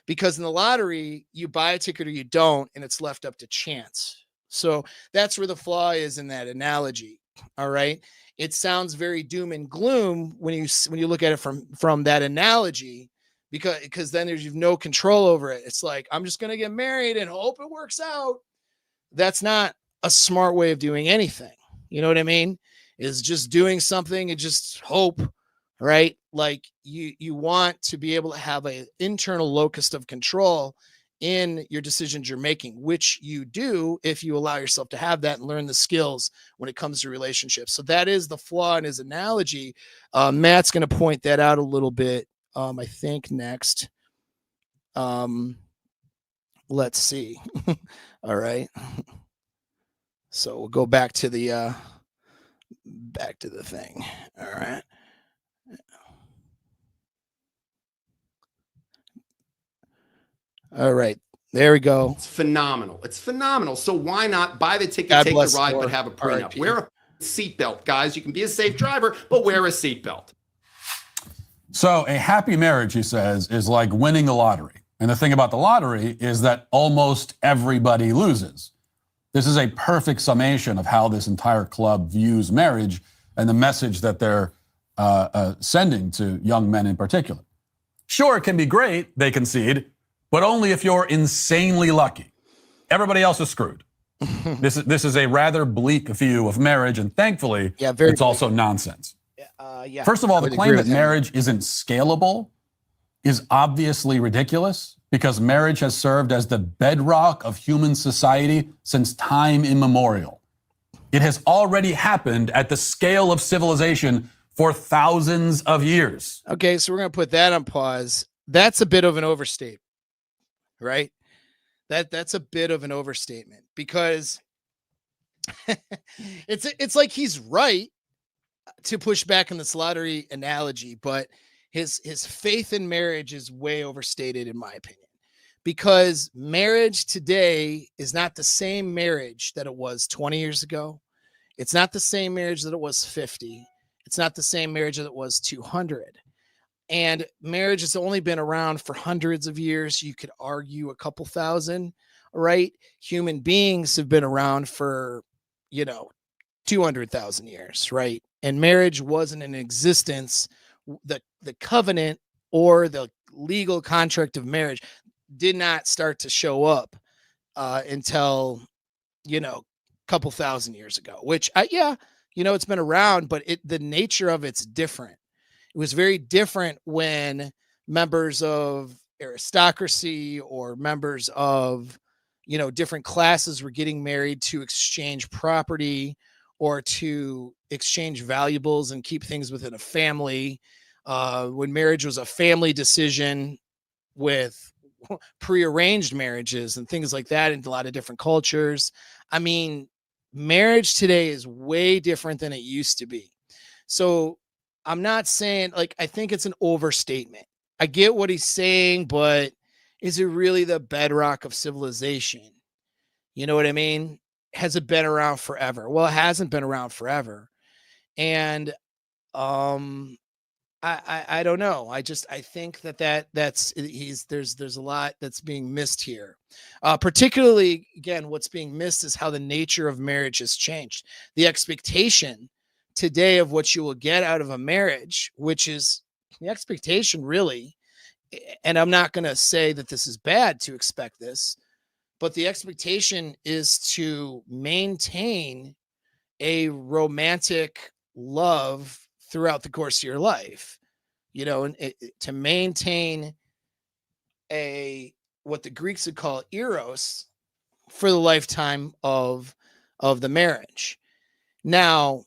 because in the lottery, you buy a ticket or you don't, and it's left up to chance. So that's where the flaw is in that analogy. All right. It sounds very doom and gloom when you look at it from that analogy, because then you've no control over it. It's like, I'm just going to get married and hope it works out. That's not a smart way of doing anything. You know what I mean? Is just doing something and just hope, right? Like you want to be able to have an internal locus of control in your decisions you're making, which you do if you allow yourself to have that and learn the skills when it comes to relationships. So that is the flaw in his analogy. Matt's going to point that out a little bit, I think, next. Let's see. All right. So we'll go back to the thing. All right. All right. There we go. It's phenomenal. It's phenomenal. So why not buy the ticket, take the ride, but have a prenup? Wear a seatbelt, guys. You can be a safe driver, but wear a seatbelt. So a happy marriage, he says, is like winning the lottery. And the thing about the lottery is that almost everybody loses. This is a perfect summation of how this entire club views marriage. and the message that they're sending to young men in particular. Sure, it can be great, they concede, but only if you're insanely lucky. Everybody else is screwed. This is a rather bleak view of marriage, and thankfully, it's also nonsense. First of all, the claim that marriage isn't scalable is obviously ridiculous because marriage has served as the bedrock of human society since time immemorial. It has already happened at the scale of civilization for thousands of years. Okay, so we're going to put that on pause. That's a bit of an overstatement, right? That's a bit of an overstatement because it's like he's right to push back on this lottery analogy, but his faith in marriage is way overstated in my opinion, because marriage today is not the same marriage that it was 20 years ago. It's not the same marriage that it was 50. It's not the same marriage that it was 200. And marriage has only been around for hundreds of years. You could argue a couple thousand, right? Human beings have been around for, 200,000 years, right? And marriage wasn't in existence. The covenant or the legal contract of marriage did not start to show up until, a couple thousand years ago, which it's been around, but the nature of it's different. It was very different when members of aristocracy or members of, different classes were getting married to exchange property or to exchange valuables and keep things within a family. When marriage was a family decision with prearranged marriages and things like that in a lot of different cultures. I mean, marriage today is way different than it used to be. So I'm not saying, I think it's an overstatement. I get what he's saying, but is it really the bedrock of civilization? You know what I mean? Has it been around forever? Well, it hasn't been around forever. And I don't know. I think there's a lot that's being missed here. Particularly, again, what's being missed is how the nature of marriage has changed. The expectation today of what you will get out of a marriage, which is the expectation really, and I'm not going to say that this is bad to expect this, but the expectation is to maintain a romantic love throughout the course of your life, and to maintain what the Greeks would call eros for the lifetime of the marriage. Now,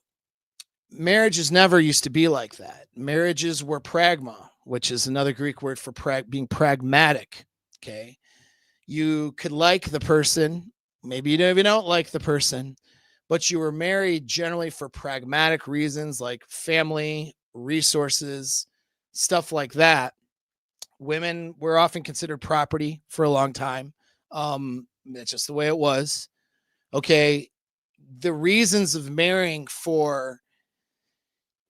marriages never used to be like that. Marriages were pragma, which is another Greek word for being pragmatic. Okay. You could like the person. Maybe you don't like the person, but you were married generally for pragmatic reasons like family, resources, stuff like that. Women were often considered property for a long time. That's just the way it was. Okay. The reasons of marrying for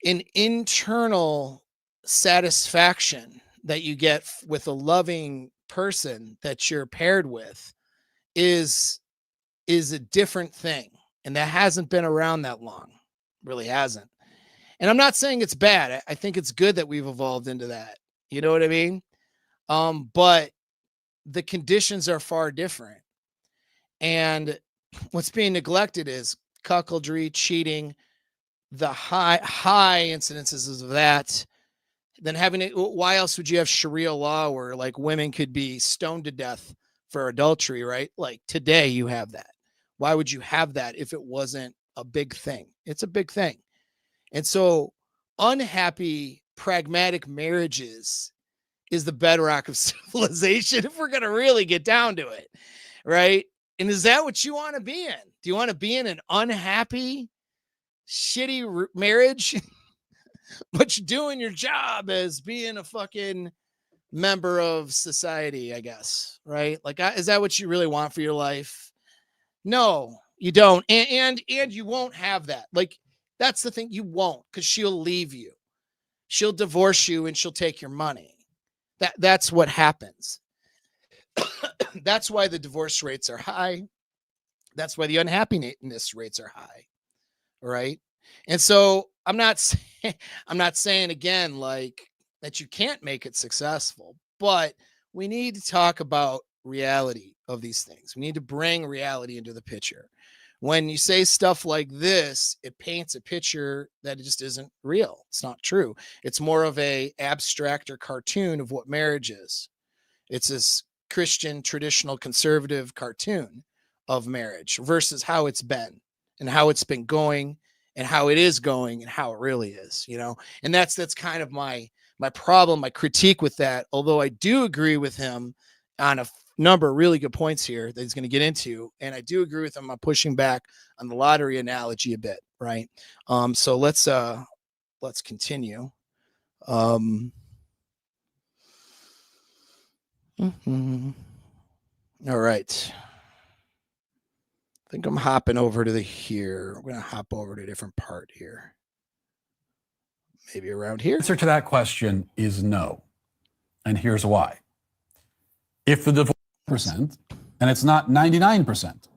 an internal satisfaction that you get with a loving person that you're paired with is a different thing. And that hasn't been around that long. Really hasn't. And I'm not saying it's bad. I think it's good that we've evolved into that. You know what I mean? But the conditions are far different. And what's being neglected is cuckoldry, cheating, the high incidences of that. Then why else would you have Sharia law where women could be stoned to death for adultery, right? Like today you have that. Why would you have that if it wasn't a big thing? It's a big thing. And so unhappy, pragmatic marriages is the bedrock of civilization if we're going to really get down to it, right? And is that what you want to be in? Do you want to be in an unhappy, shitty marriage, but you're doing your job as being a fucking member of society, I guess, right? Is that what you really want for your life? No, you don't. And you won't have that. That's the thing. You won't, because she'll leave you. She'll divorce you and she'll take your money. That's what happens. That's why the divorce rates are high. That's why the unhappiness rates are high. Right. And so I'm not saying, I'm not saying again, like that you can't make it successful, but we need to talk about reality of these things. We need to bring reality into the picture. When you say stuff like this, it paints a picture that it just isn't real. It's not true. It's more of a abstract or cartoon of what marriage is. It's this Christian, traditional, conservative cartoon of marriage versus how it's been and how it's been going and how it is going and how it really is, you know. And that's kind of my problem, my critique with that. Although I do agree with him on a number of really good points here that he's going to get into, and I do agree with him on pushing back on the lottery analogy a bit, right? So let's continue. All right. I think I'm hopping over to here. I'm going to hop over to a different part here. Maybe around here. The answer to that question is no. And here's why. If the divorce percent, and it's not 99%,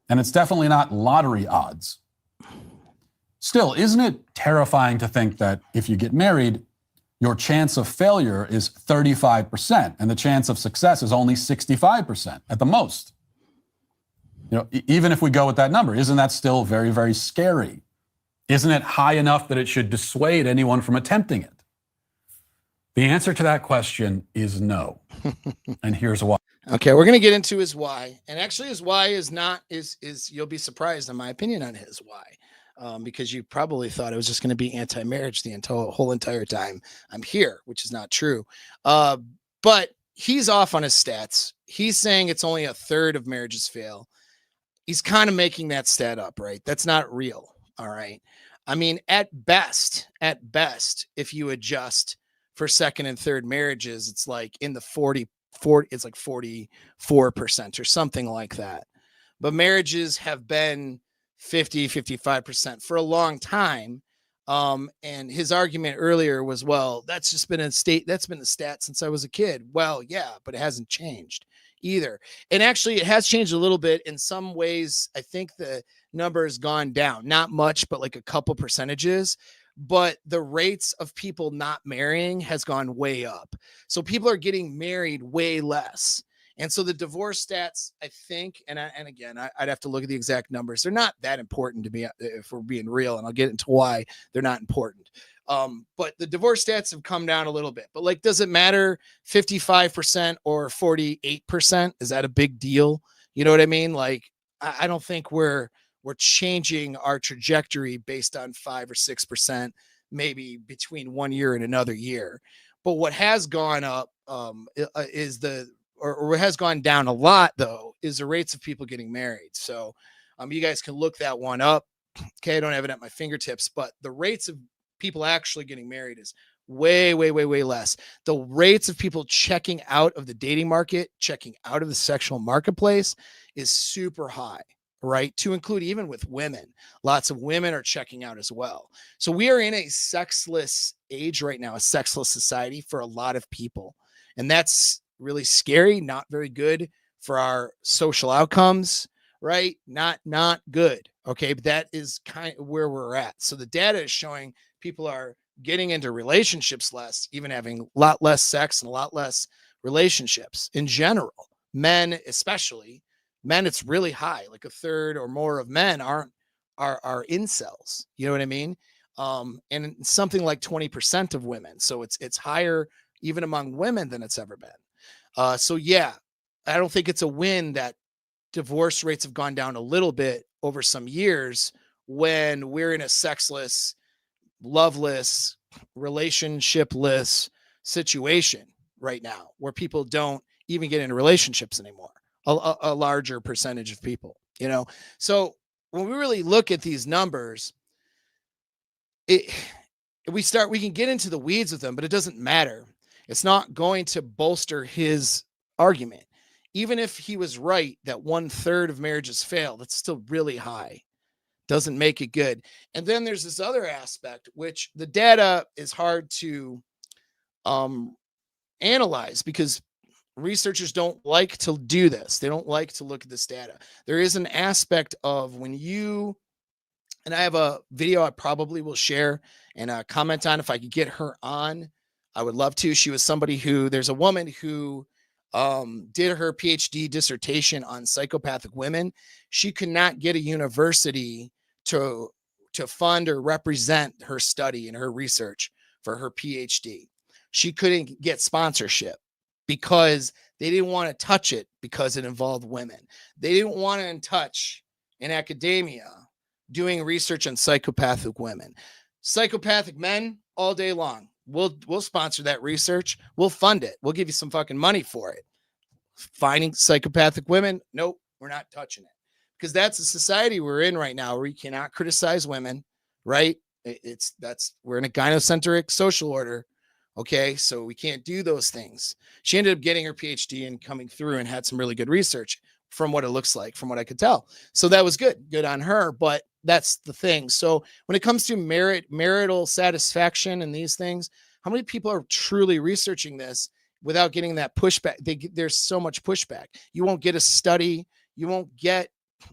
and it's definitely not lottery odds, still, isn't it terrifying to think that if you get married, your chance of failure is 35%, and the chance of success is only 65% at the most? You know, even if we go with that number, isn't that still very, very scary? Isn't it high enough that it should dissuade anyone from attempting it? The answer to that question is no. And here's why. Okay, we're going to get into his why. And actually his why is not, is you'll be surprised in my opinion on his why. Because you probably thought it was just going to be anti-marriage the whole entire time I'm here, which is not true. But he's off on his stats. He's saying it's only a third of marriages fail. He's kind of making that stat up, right? That's not real. All right. I mean, at best, if you adjust for second and third marriages, it's like in the 40, it's like 44% or something like that. But marriages have been 50, 55% for a long time. And his argument earlier was, well, that's just been that's been the stat since I was a kid. Well, yeah, but it hasn't changed either. And actually it has changed a little bit in some ways. I think the number has gone down, not much, but like a couple percentages. But the rates of people not marrying has gone way up. So people are getting married way less. And so the divorce stats, I think, and again, I'd have to look at the exact numbers. They're not that important to me if we're being real, and I'll get into why they're not important. But the divorce stats have come down a little bit. But like, does it matter 55% or 48%? Is that a big deal? You know what I mean? Like, I don't think we're changing our trajectory based on 5 or 6%, maybe between 1 year and another year. But what has gone up is or what has gone down a lot, though, is the rates of people getting married. So you guys can look that one up. Okay, I don't have it at my fingertips, but the rates of people actually getting married is way, way, way, way less. The rates of people checking out of the dating market, checking out of the sexual marketplace is super high, right? To include even with women. Lots of women are checking out as well. So we are in a sexless age right now, a sexless society for a lot of people. And that's really scary, not very good for our social outcomes, right? Not good. Okay. But that is kind of where we're at. So the data is showing people are getting into relationships less, even having a lot less sex and a lot less relationships in general. Men, especially men, it's really high. Like a third or more of men are incels. You know what I mean? And something like 20% of women. So it's higher even among women than it's ever been. So yeah, I don't think it's a win that divorce rates have gone down a little bit over some years when we're in a sexless, loveless, relationshipless situation right now where people don't even get into relationships anymore. A larger percentage of people, you know? So when we really look at these numbers, we can get into the weeds with them, but it doesn't matter. It's not going to bolster his argument. Even if he was right that 1/3 of marriages fail, that's still really high. Doesn't make it good. And then there's this other aspect, which the data is hard to analyze because researchers don't like to do this. They don't like to look at this data. There is an aspect of when you And I have a video I probably will share and comment on. If I could get her on, I would love to. She was somebody who, there's a woman who did her PhD dissertation on psychopathic women. She could not get a university to fund or represent her study and her research for her PhD. She couldn't get sponsorship because they didn't want to touch it because it involved women. They didn't want to touch in academia doing research on psychopathic women. Psychopathic men all day long. We'll sponsor that research. We'll fund it. We'll give you some fucking money for it. Finding psychopathic women, nope, we're not touching it. Because that's the society we're in right now, where you cannot criticize women, right? We're in a gynocentric social order. Okay, so we can't do those things. She ended up getting her PhD and coming through and had some really good research from what it looks like, from what I could tell. So that was good on her, but that's the thing. So when it comes to marital satisfaction and these things, how many people are truly researching this without getting that pushback? There's so much pushback. You won't get a study. You won't get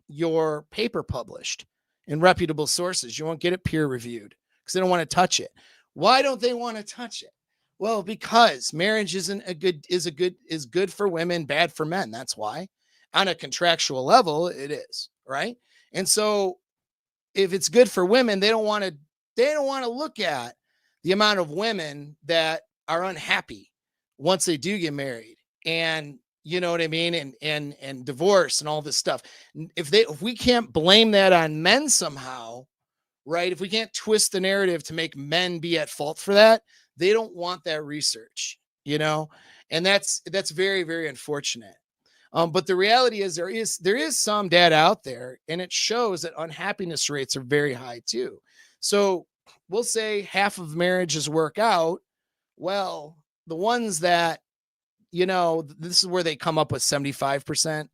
your paper published in reputable sources. You won't get it peer reviewed because they don't want to touch it. Why don't they want to touch it? Well, because marriage is good for women, bad for men. That's why. On a contractual level, it is, right? And so if it's good for women, they don't want to look at the amount of women that are unhappy once they do get married, and you know what I mean, and divorce and all this stuff. If we can't blame that on men somehow, right? If we can't twist the narrative to make men be at fault for that, they don't want that research, and that's very, very unfortunate. But the reality is there is some data out there, and it shows that unhappiness rates are very high too. So we'll say half of marriages work out. Well, the ones that, this is where they come up with 75%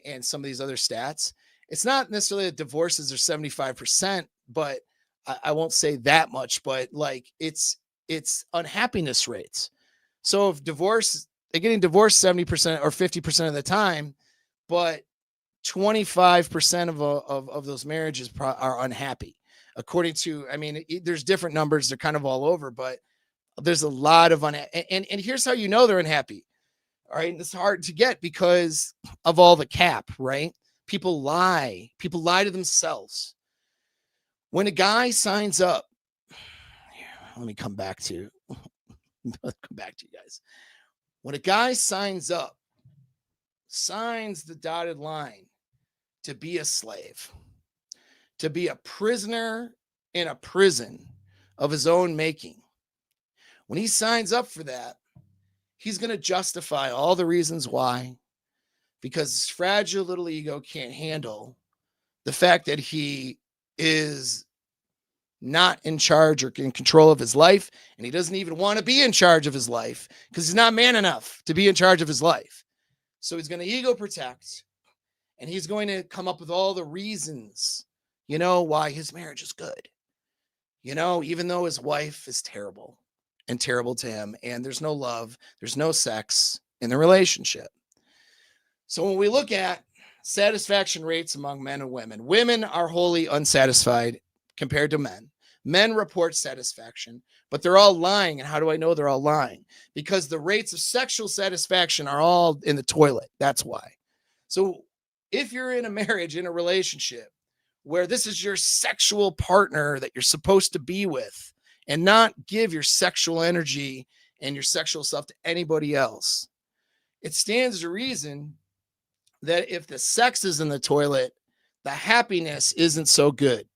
and some of these other stats. It's not necessarily that divorces are 75%, but I won't say that much, but like it's unhappiness rates. So if they're getting divorced 70% or 50% of the time, but 25% of those marriages are unhappy. According to, there's different numbers. They're kind of all over, but there's a lot of and here's how you know they're unhappy. All right. And it's hard to get because of all the cap, right? People lie to themselves. When a guy signs up, let me come back to you guys. When a guy signs the dotted line to be a slave, to be a prisoner in a prison of his own making, when he signs up for that, he's going to justify all the reasons why, because his fragile little ego can't handle the fact that he is not in charge or in control of his life, and he doesn't even want to be in charge of his life because he's not man enough to be in charge of his life. So he's going to ego protect, and he's going to come up with all the reasons, why his marriage is good. Even though his wife is terrible to him, and there's no love, there's no sex in the relationship. So when we look at satisfaction rates among men and women are wholly unsatisfied compared to men. Men report satisfaction, but they're all lying. And how do I know they're all lying? Because the rates of sexual satisfaction are all in the toilet. That's why. So if you're in a marriage, in a relationship where this is your sexual partner that you're supposed to be with, and not give your sexual energy and your sexual self to anybody else, it stands to reason that if the sex is in the toilet, the happiness isn't so good.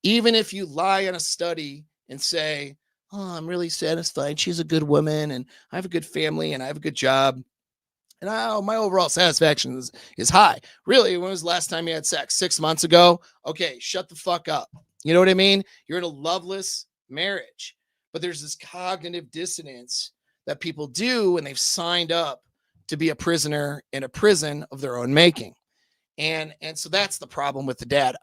Even if you lie on a study and say, oh, I'm really satisfied, she's a good woman, and I have a good family, and I have a good job, and my overall satisfaction is high. Really, when was the last time you had sex? 6 months ago? Okay, shut the fuck up. You know what I mean? You're in a loveless marriage, but there's this cognitive dissonance that people do when they've signed up to be a prisoner in a prison of their own making. And so that's the problem with the data.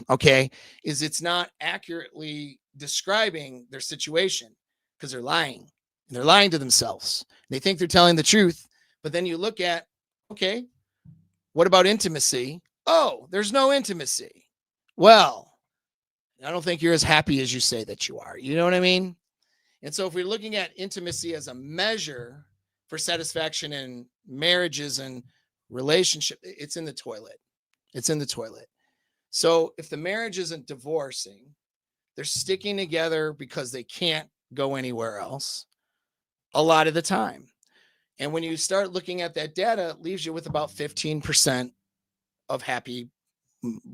Okay, is it's not accurately describing their situation because they're lying, and they're lying to themselves. They think they're telling the truth, but then you look at, okay, what about intimacy? Oh, there's no intimacy. Well, I don't think you're as happy as you say that you are. You know what I mean? And so if we're looking at intimacy as a measure for satisfaction in marriages and relationship, it's in the toilet. It's in the toilet. So if the marriage isn't divorcing, they're sticking together because they can't go anywhere else a lot of the time. And when you start looking at that data, it leaves you with about 15% of happy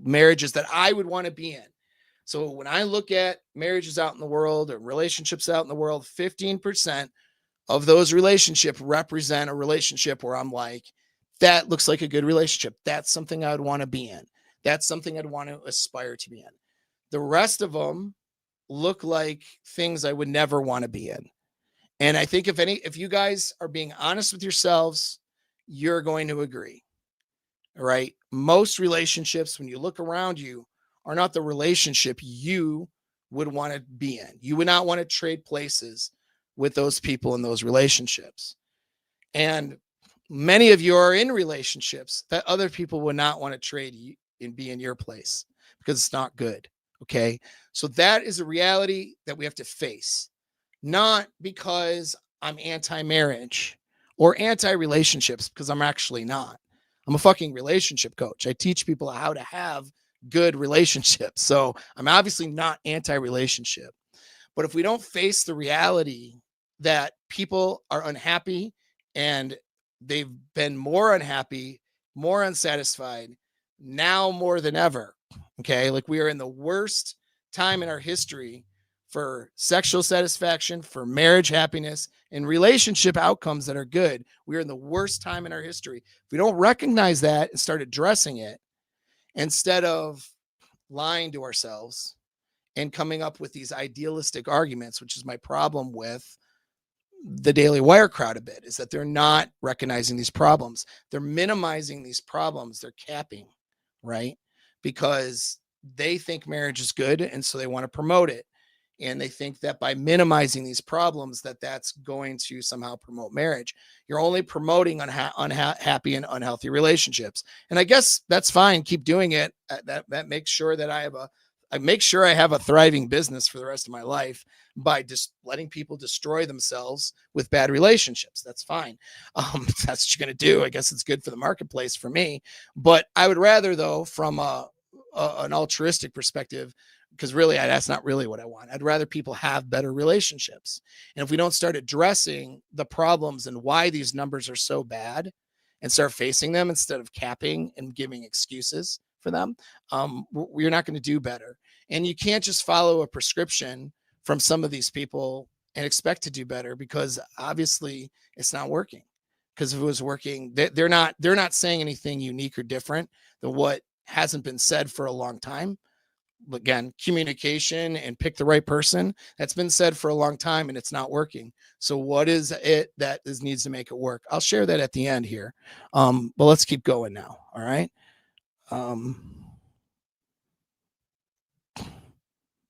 marriages that I would want to be in. So when I look at marriages out in the world or relationships out in the world, 15% of those relationships represent a relationship where I'm like, that looks like a good relationship. That's something I would want to be in. That's something I'd want to aspire to be in. The rest of them look like things I would never want to be in. And I think if you guys are being honest with yourselves, you're going to agree. All right. Most relationships, when you look around you, are not the relationship you would want to be in. You would not want to trade places with those people in those relationships. And many of you are in relationships that other people would not want to trade you and be in your place because it's not good. Okay. So that is a reality that we have to face, not because I'm anti-marriage or anti-relationships, because I'm actually not. I'm a fucking relationship coach. I teach people how to have good relationships. So I'm obviously not anti-relationship. But if we don't face the reality that people are unhappy and they've been more unhappy, more unsatisfied now more than ever, okay? Like we are in the worst time in our history for sexual satisfaction, for marriage happiness, and relationship outcomes that are good. We're in the worst time in our history. If we don't recognize that and start addressing it, instead of lying to ourselves and coming up with these idealistic arguments, which is my problem with the Daily Wire crowd a bit, is that they're not recognizing these problems. They're minimizing these problems. They're capping, right? Because they think marriage is good, and so they want to promote it. And they think that by minimizing these problems, that's going to somehow promote marriage. You're only promoting unhappy and unhealthy relationships. And I guess that's fine. Keep doing it. That makes sure that I have a thriving business for the rest of my life by just letting people destroy themselves with bad relationships. That's fine. That's what you're going to do. I guess it's good for the marketplace for me. But I would rather, though, from an altruistic perspective, because really that's not really what I want. I'd rather people have better relationships. And if we don't start addressing the problems and why these numbers are so bad and start facing them instead of capping and giving excuses for them, we're not going to do better. And you can't just follow a prescription from some of these people and expect to do better, because obviously it's not working. Because if it was working, they're not saying anything unique or different than what hasn't been said for a long time. Again, communication and pick the right person. That's been said for a long time and it's not working. So what is it that needs to make it work? I'll share that at the end here. But let's keep going now. All right.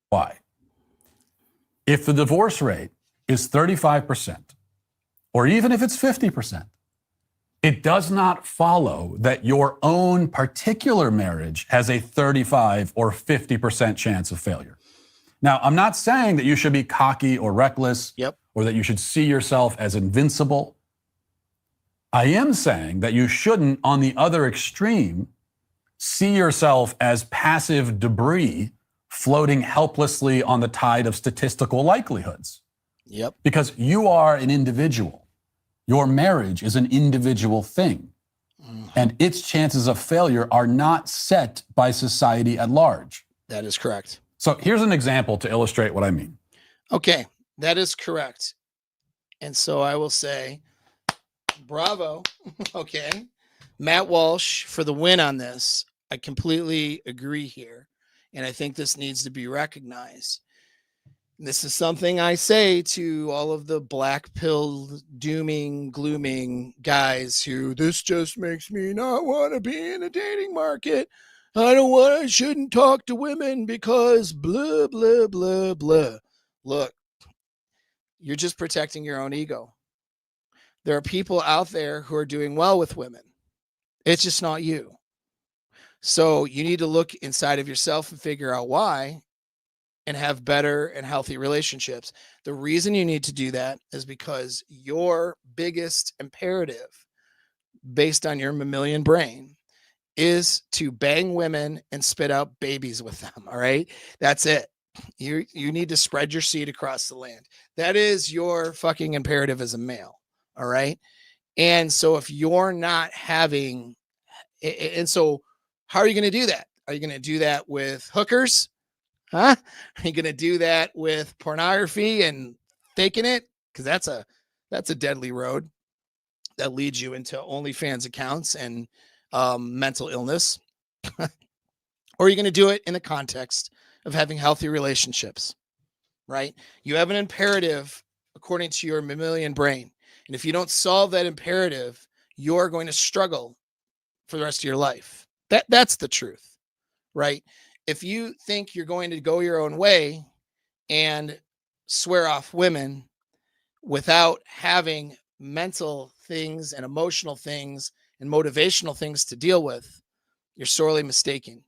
Why? If the divorce rate is 35%, or even if it's 50%, it does not follow that your own particular marriage has a 35 or 50% chance of failure. Now, I'm not saying that you should be cocky or reckless, or that you should see yourself as invincible. I am saying that you shouldn't, on the other extreme, see yourself as passive debris floating helplessly on the tide of statistical likelihoods. Because you are an individual. Your marriage is an individual thing, and its chances of failure are not set by society at large. That is correct. So here's an example to illustrate what I mean. Okay, that is correct. And so I will say, bravo. Okay. Matt Walsh for the win on this. I completely agree here. And I think this needs to be recognized. This is something I say to all of the black pill dooming, glooming guys who, this just makes me not want to be in a dating market. I shouldn't talk to women because blah, blah, blah, blah. Look, you're just protecting your own ego. There are people out there who are doing well with women. It's just not you. So you need to look inside of yourself and figure out why. and have better and healthy relationships. The reason you need to do that is because your biggest imperative, based on your mammalian brain, is to bang women and spit out babies with them. All right. That's it. You need to spread your seed across the land. That is your fucking imperative as a male. All right. And so if you're not having, and so how are you going to do that? Are you going to do that with hookers? Huh? Are you going to do that with pornography and faking it? Because that's a deadly road that leads you into OnlyFans accounts and mental illness. Or are you going to do it in the context of having healthy relationships, right? You have an imperative according to your mammalian brain. And if you don't solve that imperative, you're going to struggle for the rest of your life. That's the truth, right? If you think you're going to go your own way and swear off women without having mental things and emotional things and motivational things to deal with, you're sorely mistaken.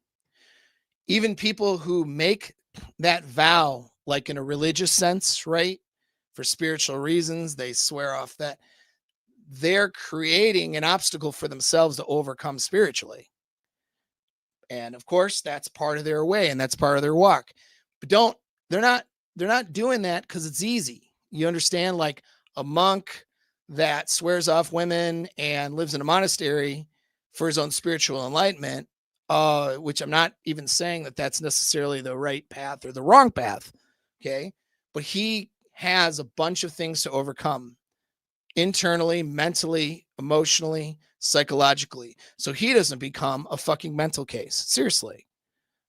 Even people who make that vow, like in a religious sense, right? For spiritual reasons, they swear off that, they're creating an obstacle for themselves to overcome spiritually. And of course, that's part of their way and that's part of their walk. But they're not doing that because it's easy. You understand? Like a monk that swears off women and lives in a monastery for his own spiritual enlightenment, which I'm not even saying that that's necessarily the right path or the wrong path. Okay. But he has a bunch of things to overcome internally, mentally, emotionally, psychologically. So he doesn't become a fucking mental case. Seriously.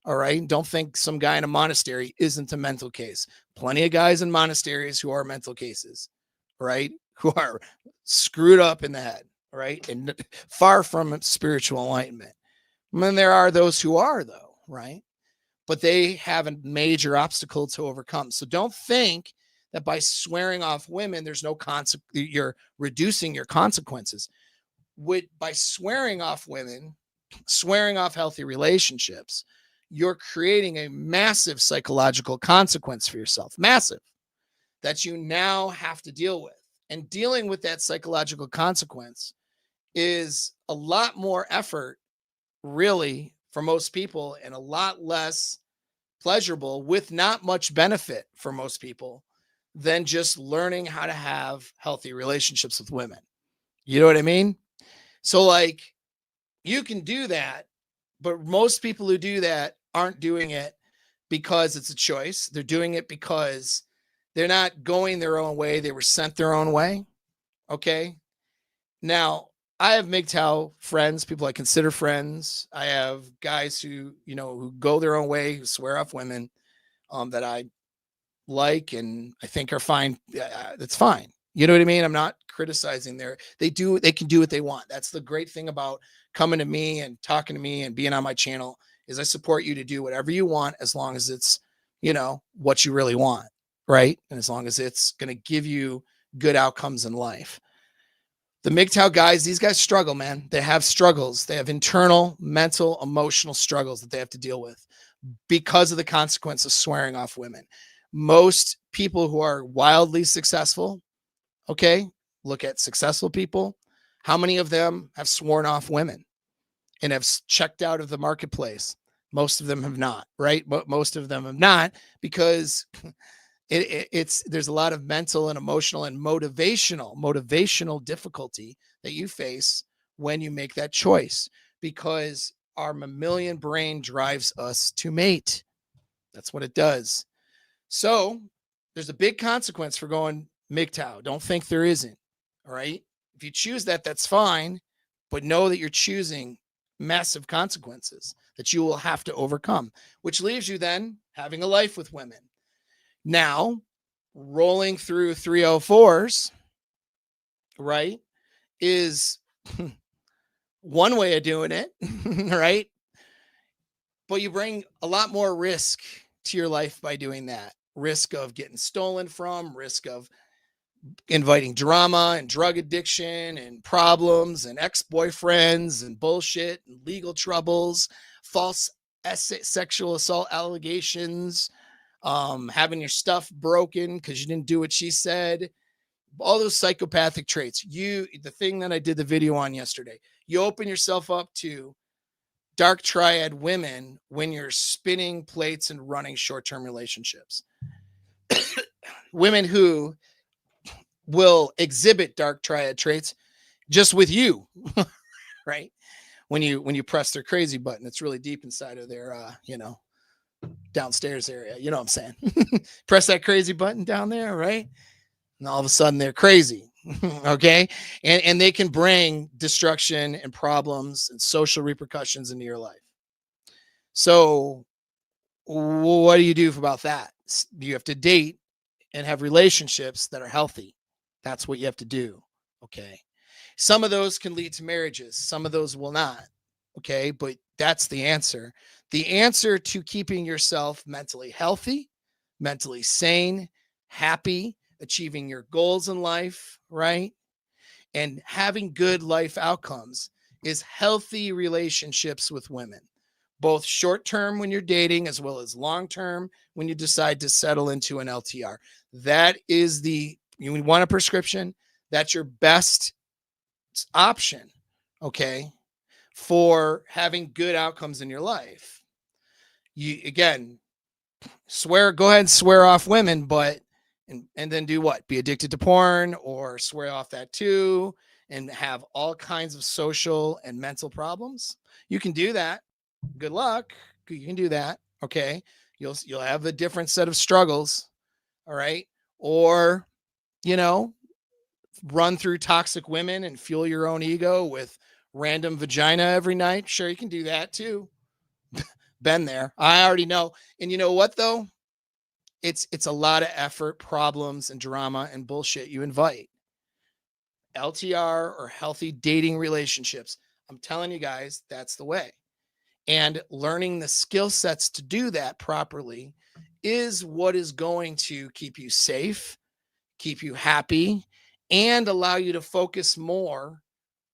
All right. Don't think some guy in a monastery isn't a mental case. Plenty of guys in monasteries who are mental cases, right? Who are screwed up in the head, right? And far from spiritual enlightenment. And then there are those who are, though, right? But they have a major obstacle to overcome. So don't think that by swearing off women, there's no you're reducing your consequences. By swearing off women, swearing off healthy relationships, you're creating a massive psychological consequence for yourself, massive, that you now have to deal with. And dealing with that psychological consequence is a lot more effort, really, for most people, and a lot less pleasurable with not much benefit for most people than just learning how to have healthy relationships with women. You know what I mean? So like you can do that, but most people who do that aren't doing it because it's a choice. They're doing it because they're not going their own way. They were sent their own way. Okay. Now, I have MGTOW friends, people I consider friends. I have guys who, who go their own way, who swear off women, that I like and I think are fine. That's fine. You know what I mean? I'm not criticizing they can do what they want. That's the great thing about coming to me and talking to me and being on my channel is I support you to do whatever you want as long as it's, what you really want. Right. And as long as it's going to give you good outcomes in life. The MGTOW guys, these guys struggle, man. They have struggles. They have internal, mental, emotional struggles that they have to deal with because of the consequence of swearing off women. Most people who are wildly successful, okay, look at successful people. How many of them have sworn off women and have checked out of the marketplace? Most of them have not, right? But most of them have not because there's a lot of mental and emotional and motivational difficulty that you face when you make that choice because our mammalian brain drives us to mate. That's what it does. So there's a big consequence for going MGTOW. Don't think there isn't. All right. If you choose that, that's fine. But know that you're choosing massive consequences that you will have to overcome, which leaves you then having a life with women. Now, rolling through 304s, right, is one way of doing it, right? But you bring a lot more risk to your life by doing that. Risk of getting stolen from, risk of inviting drama and drug addiction and problems and ex-boyfriends and bullshit and legal troubles, false sexual assault allegations, having your stuff broken because you didn't do what she said, all those psychopathic traits. The thing that I did the video on yesterday, you open yourself up to dark triad women when you're spinning plates and running short-term relationships. Women who will exhibit dark triad traits just with you, right? When you press their crazy button, it's really deep inside of their downstairs area. You know what I'm saying? Press that crazy button down there, right? And all of a sudden they're crazy. Okay. And they can bring destruction and problems and social repercussions into your life. So what do you do about that? You have to date and have relationships that are healthy. That's what you have to do. Okay. Some of those can lead to marriages. Some of those will not. Okay. But that's the answer. The answer to keeping yourself mentally healthy, mentally sane, happy, achieving your goals in life, right? And having good life outcomes is healthy relationships with women, both short-term when you're dating as well as long-term when you decide to settle into an LTR. That is you want a prescription, that's your best option, okay, for having good outcomes in your life. You, again, go ahead and swear off women, but and then do what? Be addicted to porn or swear off that too and have all kinds of social and mental problems? You can do that. Good luck. You can do that. Okay. You'll have a different set of struggles. All right. Or, run through toxic women and fuel your own ego with random vagina every night. Sure. You can do that too. Been there. I already know. And you know what though? It's a lot of effort, problems, and drama and bullshit you invite. LTR or healthy dating relationships. I'm telling you guys, that's the way. And learning the skill sets to do that properly is what is going to keep you safe, keep you happy, and allow you to focus more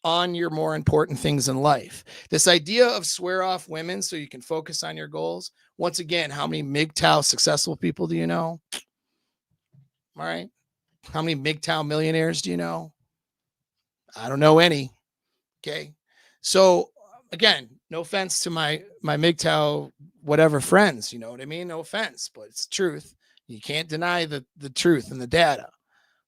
on your more important things in life. This idea of swear off women so you can focus on your goals. Once again, how many MGTOW successful people do you know? All right. How many MGTOW millionaires do you know? I don't know any. Okay. So again, no offense to my MGTOW whatever friends, you know what I mean? No offense, but it's the truth. You can't deny the truth and the data,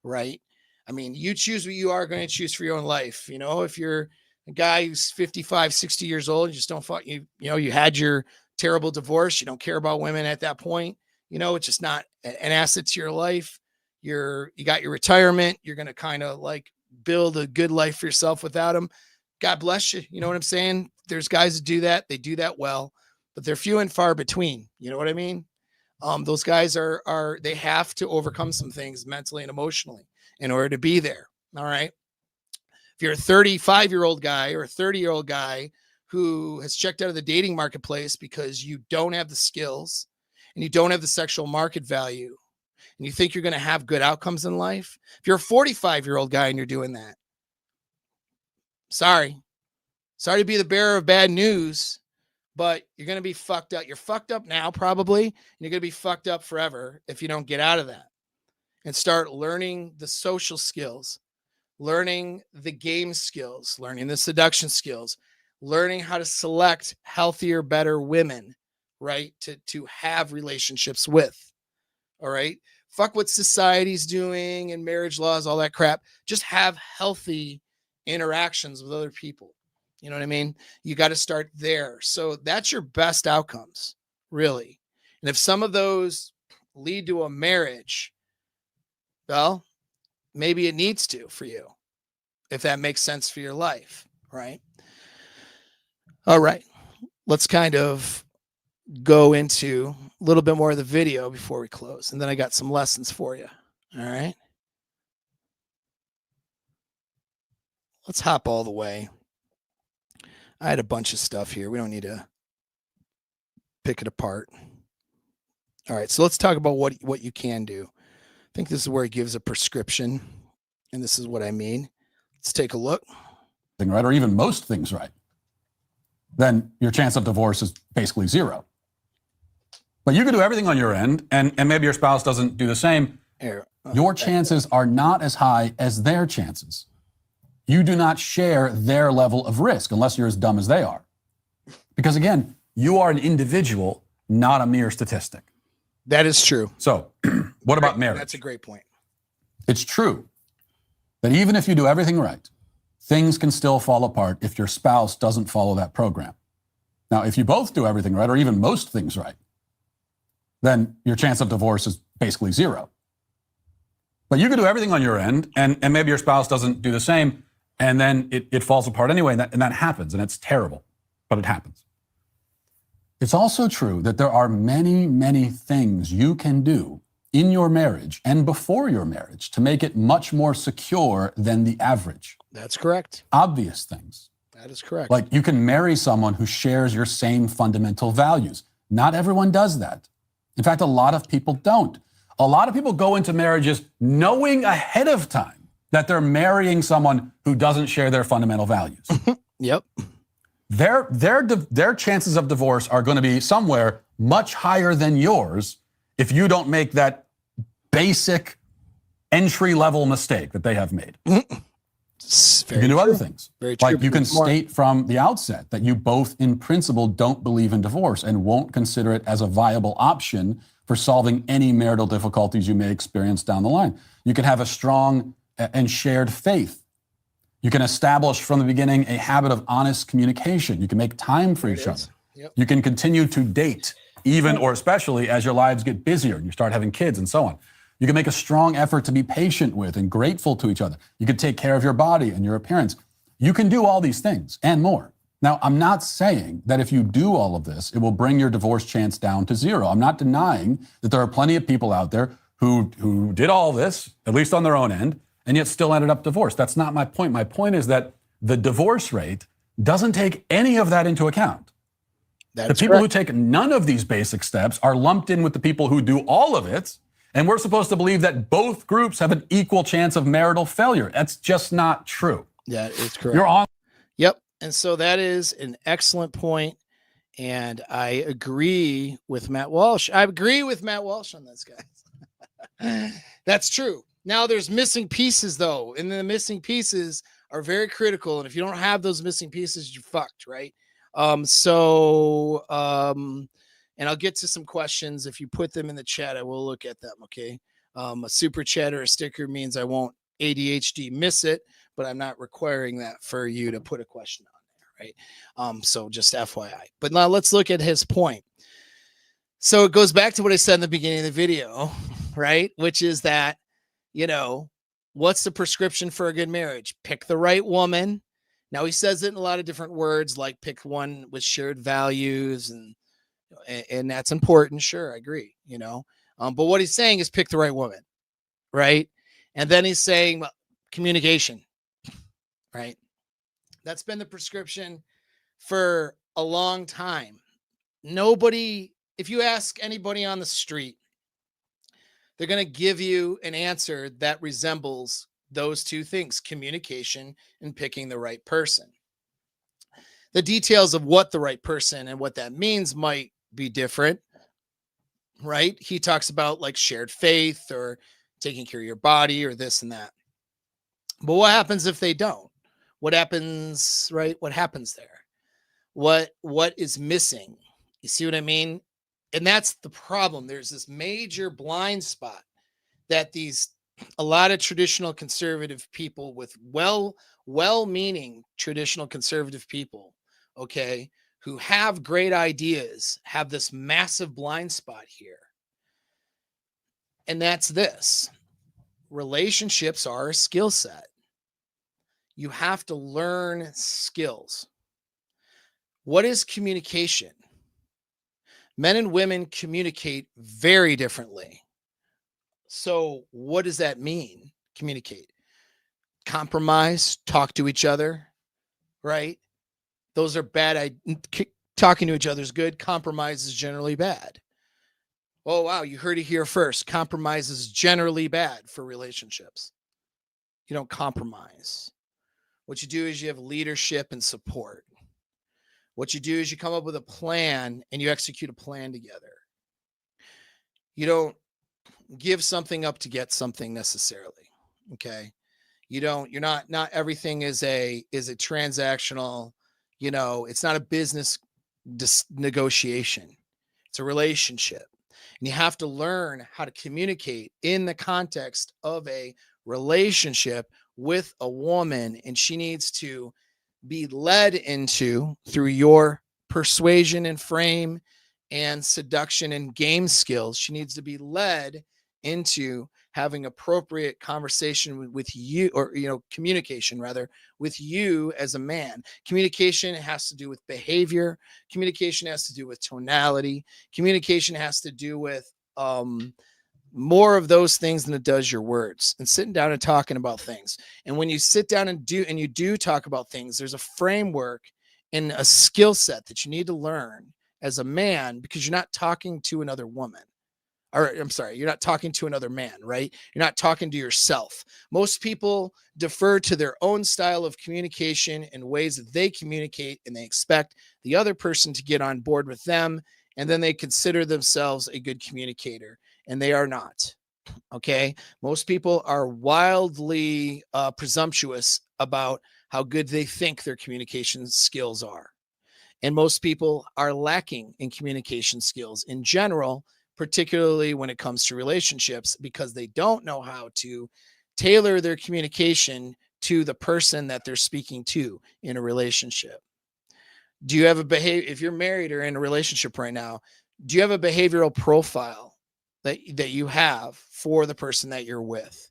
right? I mean, you choose what you are going to choose for your own life. If you're a guy who's 55, 60 years old, you just don't fuck you had your terrible divorce. You don't care about women at that point. It's just not an asset to your life. You got your retirement. You're going to kind of like build a good life for yourself without them. God bless you. You know what I'm saying? There's guys that do that. They do that well, but they're few and far between. You know what I mean? Those guys they have to overcome some things mentally and emotionally in order to be there. All right. If you're a 35-year-old guy or a 30-year-old guy who has checked out of the dating marketplace because you don't have the skills and you don't have the sexual market value and you think you're going to have good outcomes in life. If you're a 45-year-old guy and you're doing that, sorry to be the bearer of bad news, but you're going to be fucked up. You're fucked up now, probably, and you're going to be fucked up forever if you don't get out of that and start learning the social skills, learning the game skills, learning the seduction skills, learning how to select healthier, better women, right? To have relationships with. All right. Fuck what society's doing and marriage laws, all that crap. Just have healthy interactions with other people. You know what I mean? You got to start there. So that's your best outcomes, really. And if some of those lead to a marriage, well, maybe it needs to for you, if that makes sense for your life, right? All right. Let's kind of go into a little bit more of the video before we close. And then I got some lessons for you. All right. Let's hop all the way. I had a bunch of stuff here. We don't need to pick it apart. All right. So let's talk about what you can do. I think this is where he gives a prescription. And this is what I mean. Let's take a look. Right, or even most things right, then your chance of divorce is basically zero. But you can do everything on your end, and maybe your spouse doesn't do the same. Your chances are not as high as their chances. You do not share their level of risk unless you're as dumb as they are. Because again, you are an individual, not a mere statistic. That is true. So, what about marriage? That's a great point. It's true that even if you do everything right, things can still fall apart if your spouse doesn't follow that program. Now, if you both do everything right, or even most things right, then your chance of divorce is basically zero. But you can do everything on your end, and maybe your spouse doesn't do the same, and then it falls apart anyway, and that happens, and it's terrible, but it happens. It's also true that there are many, many things you can do in your marriage and before your marriage to make it much more secure than the average. That's correct. Obvious things. That is correct. Like you can marry someone who shares your same fundamental values. Not everyone does that. In fact, a lot of people don't. A lot of people go into marriages knowing ahead of time that they're marrying someone who doesn't share their fundamental values. Yep. Their chances of divorce are going to be somewhere much higher than yours if you don't make that basic entry-level mistake that they have made. You can do other things. Like you can state from the outset that you both in principle don't believe in divorce and won't consider it as a viable option for solving any marital difficulties you may experience down the line. You can have a strong and shared faith. You can establish from the beginning a habit of honest communication. You can make time for each other. Yep. You can continue to date, even or especially as your lives get busier and you start having kids and so on. You can make a strong effort to be patient with and grateful to each other. You can take care of your body and your appearance. You can do all these things and more. Now, I'm not saying that if you do all of this, it will bring your divorce chance down to zero. I'm not denying that there are plenty of people out there who did all this, at least on their own end, and yet still ended up divorced. That's not my point. My point is that the divorce rate doesn't take any of that into account. The people who take none of these basic steps are lumped in with the people who do all of it, and we're supposed to believe that both groups have an equal chance of marital failure. That's just not true. Yeah, it's correct. You're on. Yep. And so that is an excellent point. And I agree with Matt Walsh. I agree with Matt Walsh on this, guys. That's true. Now there's missing pieces though. And the missing pieces are very critical. And if you don't have those missing pieces, you're fucked, right? And I'll get to some questions. If you put them in the chat, I will look at them. Okay. A super chat or a sticker means I won't ADHD miss it, but I'm not requiring that for you to put a question on there. Right. So just FYI, but now let's look at his point. So it goes back to what I said in the beginning of the video, right? Which is that, you know, what's the prescription for a good marriage? Pick the right woman. Now he says it in a lot of different words, like pick one with shared values and that's important. Sure. I agree, you know, but what he's saying is pick the right woman. Right. And then he's saying well, communication, right? That's been the prescription for a long time. Nobody, if you ask anybody on the street, they're going to give you an answer that resembles those two things, communication and picking the right person. The details of what the right person and what that means might be different, right? He talks about like shared faith or taking care of your body or this and that. But what happens if they don't? What happens, right? What happens there? What is missing? You see what I mean? And that's the problem. There's this major blind spot that a lot of traditional conservative people with well-meaning traditional conservative people, okay, who have great ideas, have this massive blind spot here. And that's this. Relationships are a skill set. You have to learn skills. What is communication? Men and women communicate very differently. So what does that mean? Communicate. Compromise, talk to each other, right? Those are bad. Talking to each other is good. Compromise is generally bad. Oh, wow. You heard it here first. Compromise is generally bad for relationships. You don't compromise. What you do is you have leadership and support. What you do is you come up with a plan and you execute a plan together. You don't give something up to get something necessarily. Okay. You're not everything is a transactional, it's not a business negotiation. It's a relationship. And you have to learn how to communicate in the context of a relationship with a woman. And she needs to be led into through your persuasion and frame and seduction and game skills. She needs to be led into having appropriate conversation with you, or communication rather, with you as a man. Communication has to do with behavior. Communication has to do with tonality. Communication has to do with more of those things than it does your words, and sitting down and talking about things. And when you sit down and you do talk about things, there's a framework and a skill set that you need to learn as a man, because you're not talking to another woman. Or I'm sorry, you're not talking to another man, right? You're not talking to yourself. Most people defer to their own style of communication and ways that they communicate, and they expect the other person to get on board with them. And then they consider themselves a good communicator, and they are not. Okay. Most people are wildly presumptuous about how good they think their communication skills are. And most people are lacking in communication skills in general, particularly when it comes to relationships, because they don't know how to tailor their communication to the person that they're speaking to in a relationship. Do you have a behavior, if you're married or in a relationship right now, do you have a behavioral profile that you have for the person that you're with?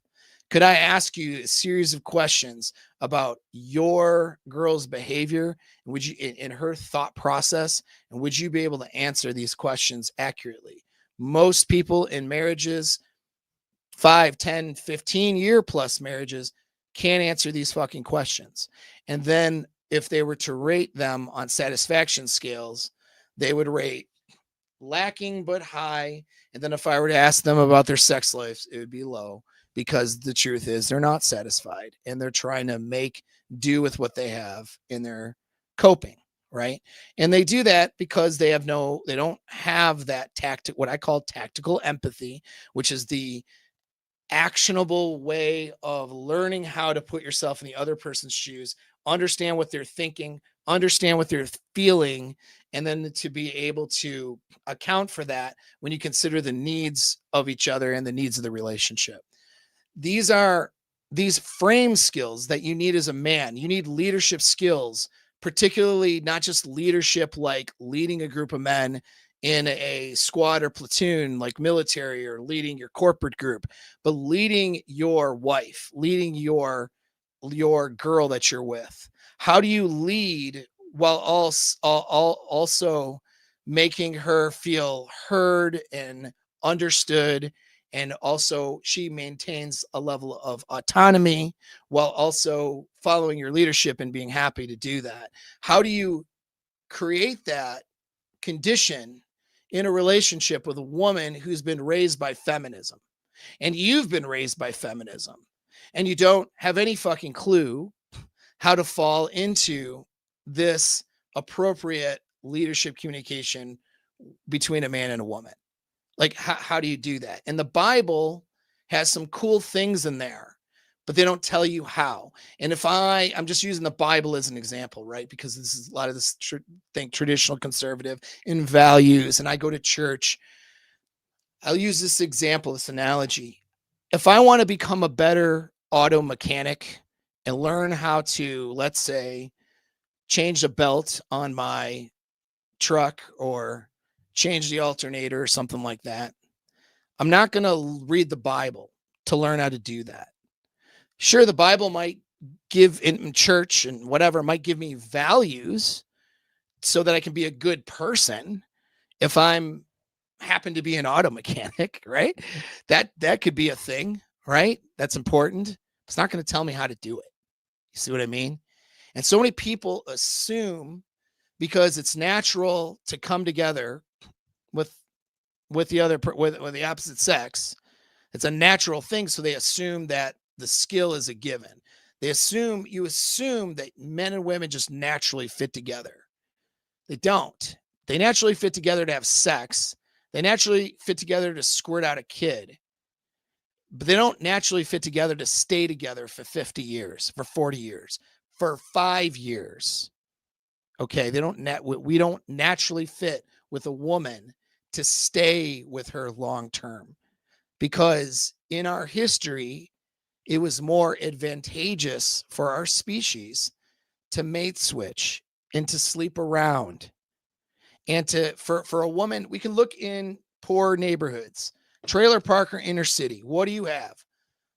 Could I ask you a series of questions about your girl's behavior, and would you, in her thought process, and would you be able to answer these questions accurately? Most people in marriages, 5, 10, 15-year plus marriages, can't answer these fucking questions. And then if they were to rate them on satisfaction scales, they would rate lacking but high. And then if I were to ask them about their sex lives, it would be low, because the truth is they're not satisfied and they're trying to make do with what they have in their coping. Right. And they do that because they don't have that what I call tactical empathy, which is the actionable way of learning how to put yourself in the other person's shoes, understand what they're thinking, understand what they're feeling, and then to be able to account for that when you consider the needs of each other and the needs of the relationship. These frame skills that you need as a man. You need leadership skills, particularly not just leadership like leading a group of men in a squad or platoon like military, or leading your corporate group, but leading your wife, leading your girl that you're with. How do you lead while also making her feel heard and understood, and also she maintains a level of autonomy while also following your leadership and being happy to do that? How do you create that condition in a relationship with a woman who's been raised by feminism, and you've been raised by feminism, and you don't have any fucking clue how to fall into this appropriate leadership communication between a man and a woman? Like, how do you do that? And the Bible has some cool things in there, but they don't tell you how. And if I'm just using the Bible as an example, right? Because this is a lot of this traditional conservative in values, and I go to church. I'll use this example, this analogy. If I want to become a better auto mechanic and learn how to, let's say, change the belt on my truck or change the alternator or something like that, I'm not going to read the Bible to learn how to do that. Sure, the Bible might give in church and whatever, might give me values so that I can be a good person if I'm happen to be an auto mechanic, right? That could be a thing, right? That's important. It's not going to tell me how to do it. You see what I mean? And so many people assume, because it's natural to come together with the opposite sex, it's a natural thing. So they assume that the skill is a given. You assume that men and women just naturally fit together. They don't. They naturally fit together to have sex, They naturally fit together to squirt out a kid, but they don't naturally fit together to stay together for 50 years, for 40 years, for 5 years. Okay, we don't naturally fit with a woman to stay with her long term, because in our history it was more advantageous for our species to mate switch and to sleep around, and for a woman. We can look in poor neighborhoods, trailer park or inner city. What do you have?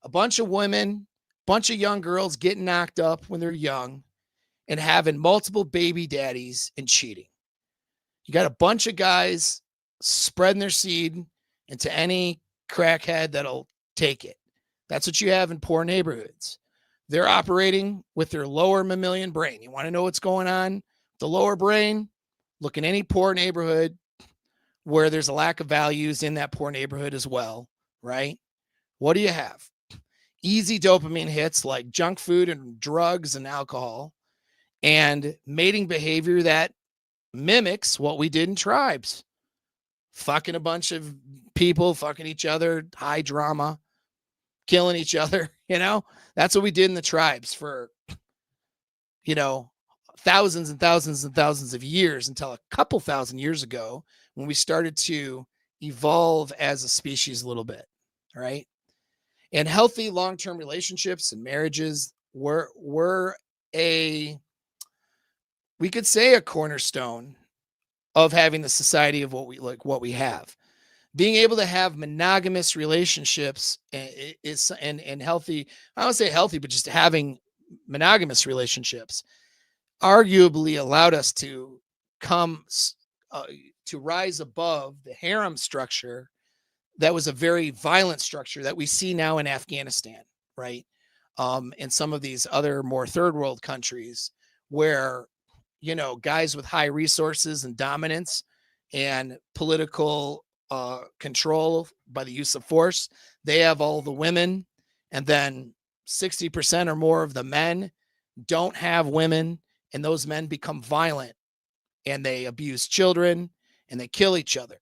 A bunch of women, bunch of young girls getting knocked up when they're young and having multiple baby daddies and cheating. You got a bunch of guys spreading their seed into any crackhead that'll take it. That's what you have in poor neighborhoods. They're operating with their lower mammalian brain. You want to know what's going on? The lower brain, look in any poor neighborhood where there's a lack of values in that poor neighborhood as well, right? What do you have? Easy dopamine hits like junk food and drugs and alcohol, and mating behavior that mimics what we did in tribes. Fucking a bunch of people, fucking each other, high drama, killing each other, That's what we did in the tribes for, thousands and thousands and thousands of years, until a couple thousand years ago when we started to evolve as a species a little bit, right? And healthy long-term relationships and marriages were we could say a cornerstone of having the society of what we have. Being able to have monogamous relationships is and healthy. I don't say healthy, but just having monogamous relationships arguably allowed us to to rise above the harem structure that was a very violent structure that we see now in Afghanistan, right? And some of these other more third world countries where, guys with high resources and dominance and political control by the use of force, they have all the women, and then 60% or more of the men don't have women, and those men become violent and they abuse children and they kill each other.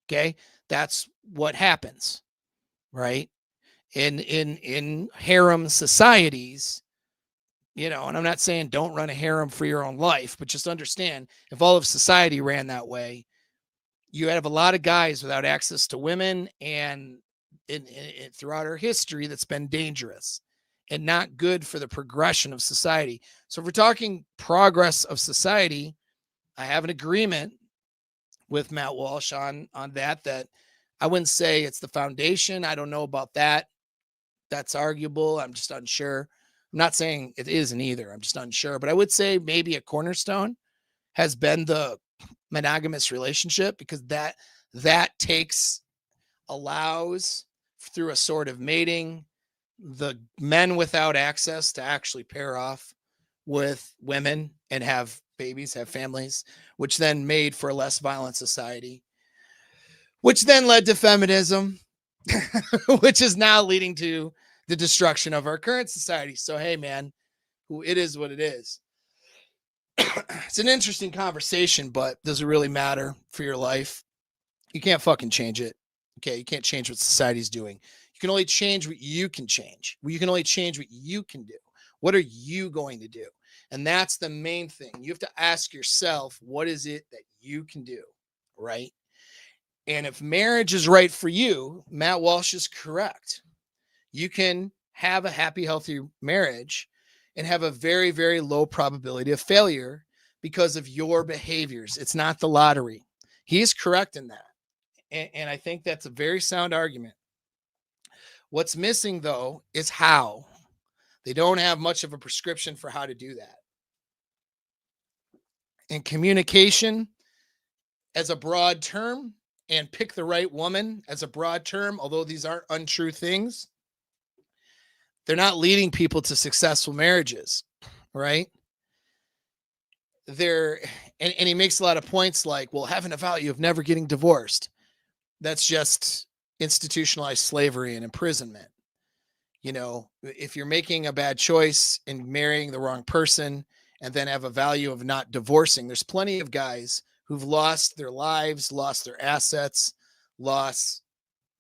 Okay. That's what happens, right? In harem societies, and I'm not saying don't run a harem for your own life, but just understand, if all of society ran that way, you have a lot of guys without access to women, and throughout our history, that's been dangerous and not good for the progression of society. So if we're talking progress of society, I have an agreement with Matt Walsh on that I wouldn't say it's the foundation. I don't know about that. That's arguable. I'm just unsure. I'm not saying it isn't either. I'm just unsure. But I would say maybe a cornerstone has been the monogamous relationship, because that allows, through a sort of mating, the men without access to actually pair off with women and have babies, have families, which then made for a less violent society, which then led to feminism, which is now leading to the destruction of our current society. So, hey, man, it is what it is. It's an interesting conversation, but does it really matter for your life? You can't fucking change it. Okay. You can't change what society's doing. You can only change what you can change. You can only change what you can do. What are you going to do? And that's the main thing. You have to ask yourself, what is it that you can do? Right. And if marriage is right for you, Matt Walsh is correct. You can have a happy, healthy marriage and have a very, very low probability of failure because of your behaviors. It's not the lottery. He's correct in that. And I think that's a very sound argument. What's missing, though, is how. They don't have much of a prescription for how to do that. And communication as a broad term, and pick the right woman as a broad term, although these aren't untrue things, they're not leading people to successful marriages, right? And he makes a lot of points like, well, having a value of never getting divorced. That's just institutionalized slavery and imprisonment. If you're making a bad choice and marrying the wrong person and then have a value of not divorcing, there's plenty of guys who've lost their lives, lost their assets, lost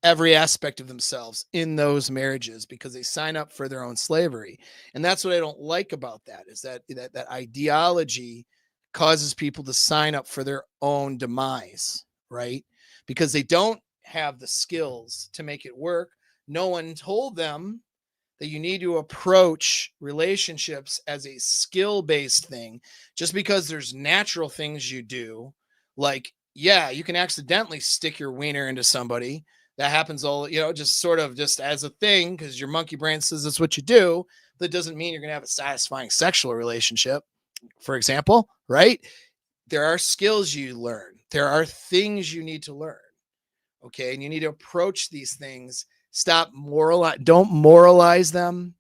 every aspect of themselves in those marriages because they sign up for their own slavery. And that's what I don't like about that, is that ideology causes people to sign up for their own demise, right? Because they don't have the skills to make it work. No one told them that you need to approach relationships as a skill-based thing. Just because there's natural things you do, like, yeah, you can accidentally stick your wiener into somebody. That happens all, just sort of just as a thing because your monkey brain says that's what you do. That doesn't mean you're going to have a satisfying sexual relationship, for example, right? There are skills you learn. There are things you need to learn. Okay. And you need to approach these things. Don't moralize them.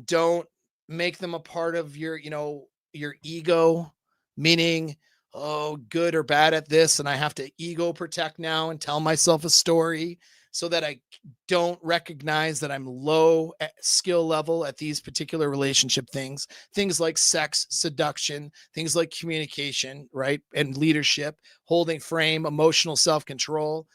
Don't make them a part of your ego, meaning, oh, good or bad at this. And I have to ego protect now and tell myself a story so that I don't recognize that I'm low at skill level at these particular relationship things like sex, seduction, things like communication, right? And leadership, holding frame, emotional self-control,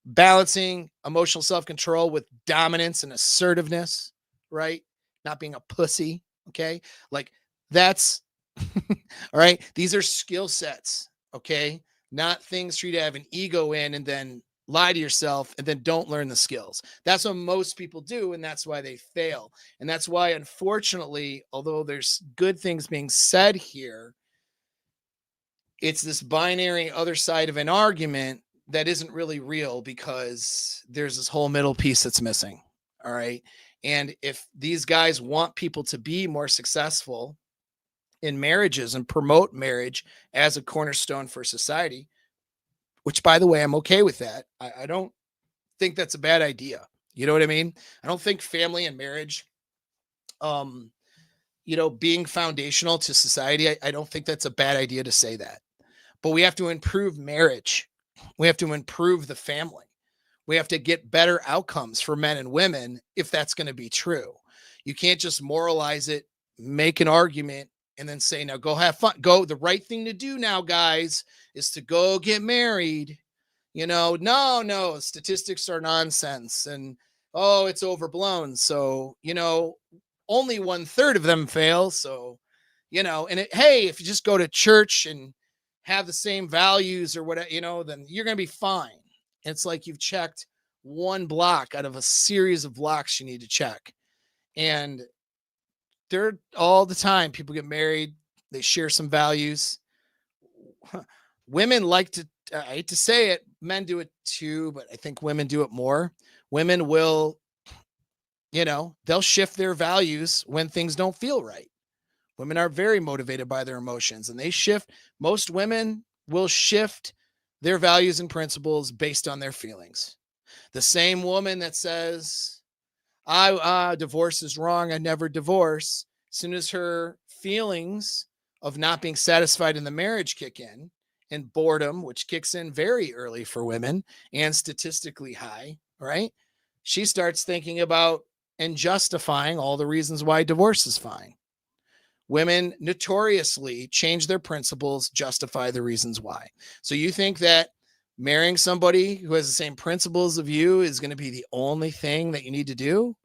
balancing emotional self-control with dominance and assertiveness, right? Not being a pussy. Okay. Like that's all right. These are skill sets. Okay. Not things for you to have an ego in and then lie to yourself and then don't learn the skills. That's what most people do. And that's why they fail. And that's why, unfortunately, although there's good things being said here, it's this binary other side of an argument that isn't really real because there's this whole middle piece that's missing. All right. And if these guys want people to be more successful in marriages and promote marriage as a cornerstone for society, which, by the way, I'm okay with that. I don't think that's a bad idea. You know what I mean? I don't think family and marriage, being foundational to society, I don't think that's a bad idea to say that. But we have to improve marriage. We have to improve the family. We have to get better outcomes for men and women if that's going to be true. You can't just moralize it, make an argument, and then say, now go have fun. Go. The right thing to do now, guys, is to go get married. No, statistics are nonsense. And, oh, it's overblown. So, only 1/3 of them fail. So, hey, if you just go to church and have the same values or whatever, then you're going to be fine. It's like you've checked one block out of a series of blocks you need to check. And they're all the time. People get married. They share some values. Women like to, I hate to say it, men do it too, but I think women do it more. Women will, they'll shift their values when things don't feel right. Women are very motivated by their emotions and they shift. Most women will shift their values and principles based on their feelings. The same woman that says, divorce is wrong, I never divorce, as soon as her feelings of not being satisfied in the marriage kick in, and boredom, which kicks in very early for women and statistically high, right? She starts thinking about and justifying all the reasons why divorce is fine. Women notoriously change their principles, justify the reasons why. So you think that marrying somebody who has the same principles of you is going to be the only thing that you need to do?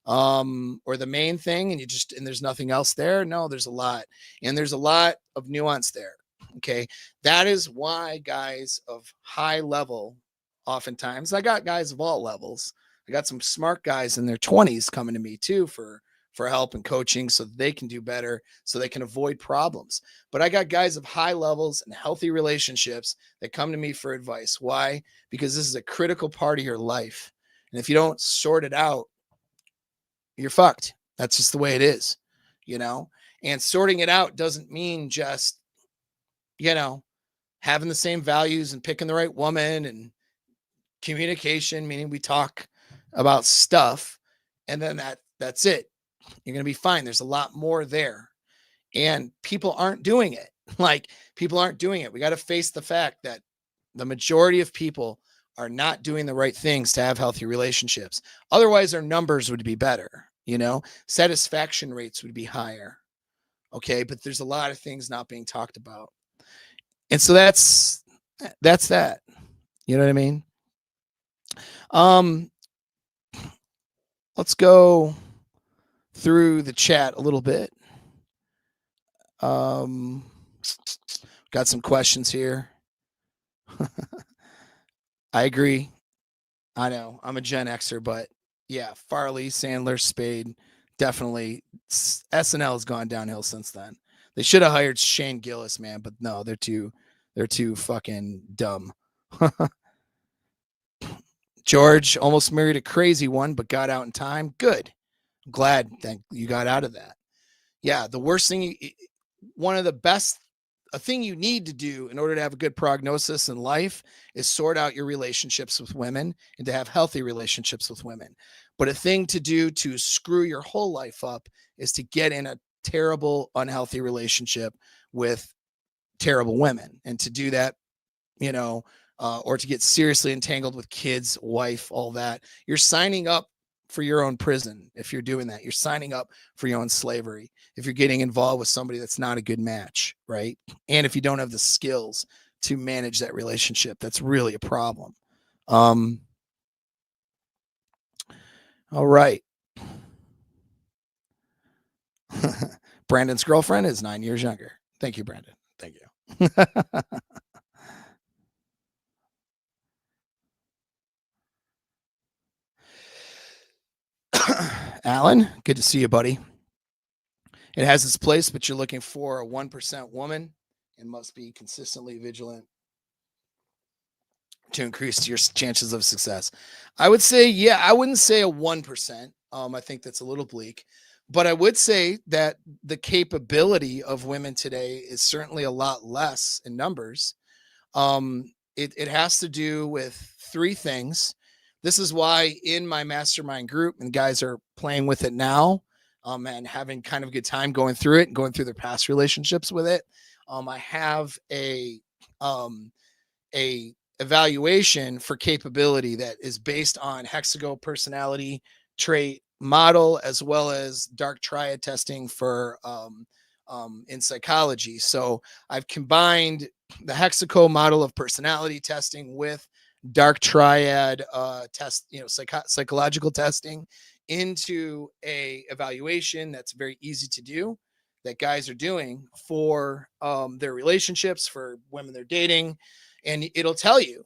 Or the main thing, and there's nothing else there? No, there's a lot. And there's a lot of nuance there. Okay. That is why guys of high level, oftentimes, I got guys of all levels. I got some smart guys in their 20s coming to me too for help and coaching so that they can do better, so they can avoid problems. But I got guys of high levels and healthy relationships that come to me for advice. Why? Because this is a critical part of your life. And if you don't sort it out, you're fucked. That's just the way it is, and sorting it out doesn't mean just, having the same values and picking the right woman, and communication, meaning we talk about stuff and then that's it. You're going to be fine. There's a lot more there. And people aren't doing it. People aren't doing it. We got to face the fact that the majority of people are not doing the right things to have healthy relationships. Otherwise, our numbers would be better. Satisfaction rates would be higher. Okay. But there's a lot of things not being talked about. And so that's that. You know what I mean? Let's go through the chat a little bit. Got some questions here. I agree. I know I'm a Gen Xer, but yeah, Farley, Sandler, Spade, definitely. SNL has gone downhill since then. They should have hired Shane Gillis, man, but no, they're too fucking dumb. George almost married a crazy one, but got out in time. Good. I'm glad that you got out of that. Yeah, the worst thing, one of the best, a thing you need to do in order to have a good prognosis in life is sort out your relationships with women and to have healthy relationships with women. But a thing to do to screw your whole life up is to get in a terrible, unhealthy relationship with terrible women. And to do that, or to get seriously entangled with kids, wife, all that, you're signing up for your own prison. If you're doing that, you're signing up for your own slavery. If you're getting involved with somebody that's not a good match, right? And if you don't have the skills to manage that relationship, that's really a problem. All right. Brandon's girlfriend is 9 years younger. Thank you, Brandon. Thank you. Alan, good to see you, buddy. It has its place, but you're looking for a 1% woman and must be consistently vigilant to increase your chances of success. I would say, yeah, I wouldn't say a 1%. I think that's a little bleak, but I would say that the capability of women today is certainly a lot less in numbers. It has to do with three things. This is why in my mastermind group, and guys are playing with it now, and having kind of a good time going through it and going through their past relationships with it. I have a evaluation for capability that is based on hexagon personality trait model, as well as dark triad testing for in psychology. So I've combined the hexagon model of personality testing with dark triad test, psychological testing into a evaluation that's very easy to do, that guys are doing for their relationships, for women they're dating. And it'll tell you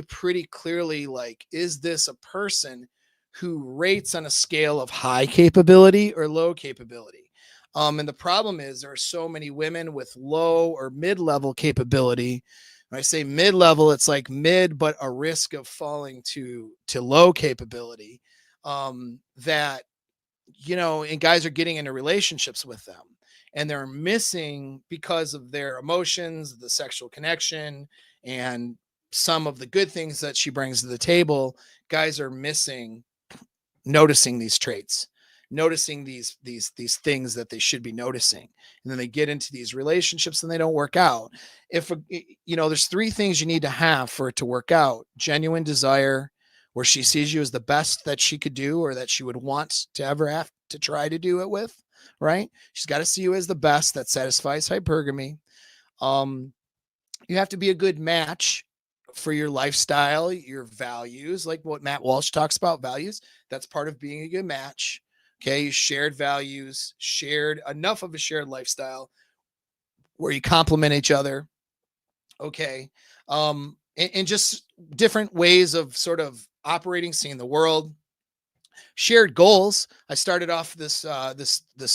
pretty clearly, like, is this a person who rates on a scale of high capability or low capability? And the problem is there are so many women with low or mid-level capability. When I say mid-level, it's like mid, but a risk of falling to low capability, that, and guys are getting into relationships with them and they're missing, because of their emotions, the sexual connection, and some of the good things that she brings to the table. Guys are missing noticing these traits, noticing these things that they should be noticing, and then they get into these relationships and they don't work out. If there's three things you need to have for it to work out: genuine desire, where she sees you as the best that she could do, or that she would want to ever have to try to do it with, right? She's got to see you as the best. That satisfies hypergamy. You have to be a good match for your lifestyle, your values, like what Matt Walsh talks about, values. That's part of being a good match. Okay. Shared values, enough of a shared lifestyle where you complement each other. Okay. And just different ways of sort of operating, seeing the world. Shared goals. I started off this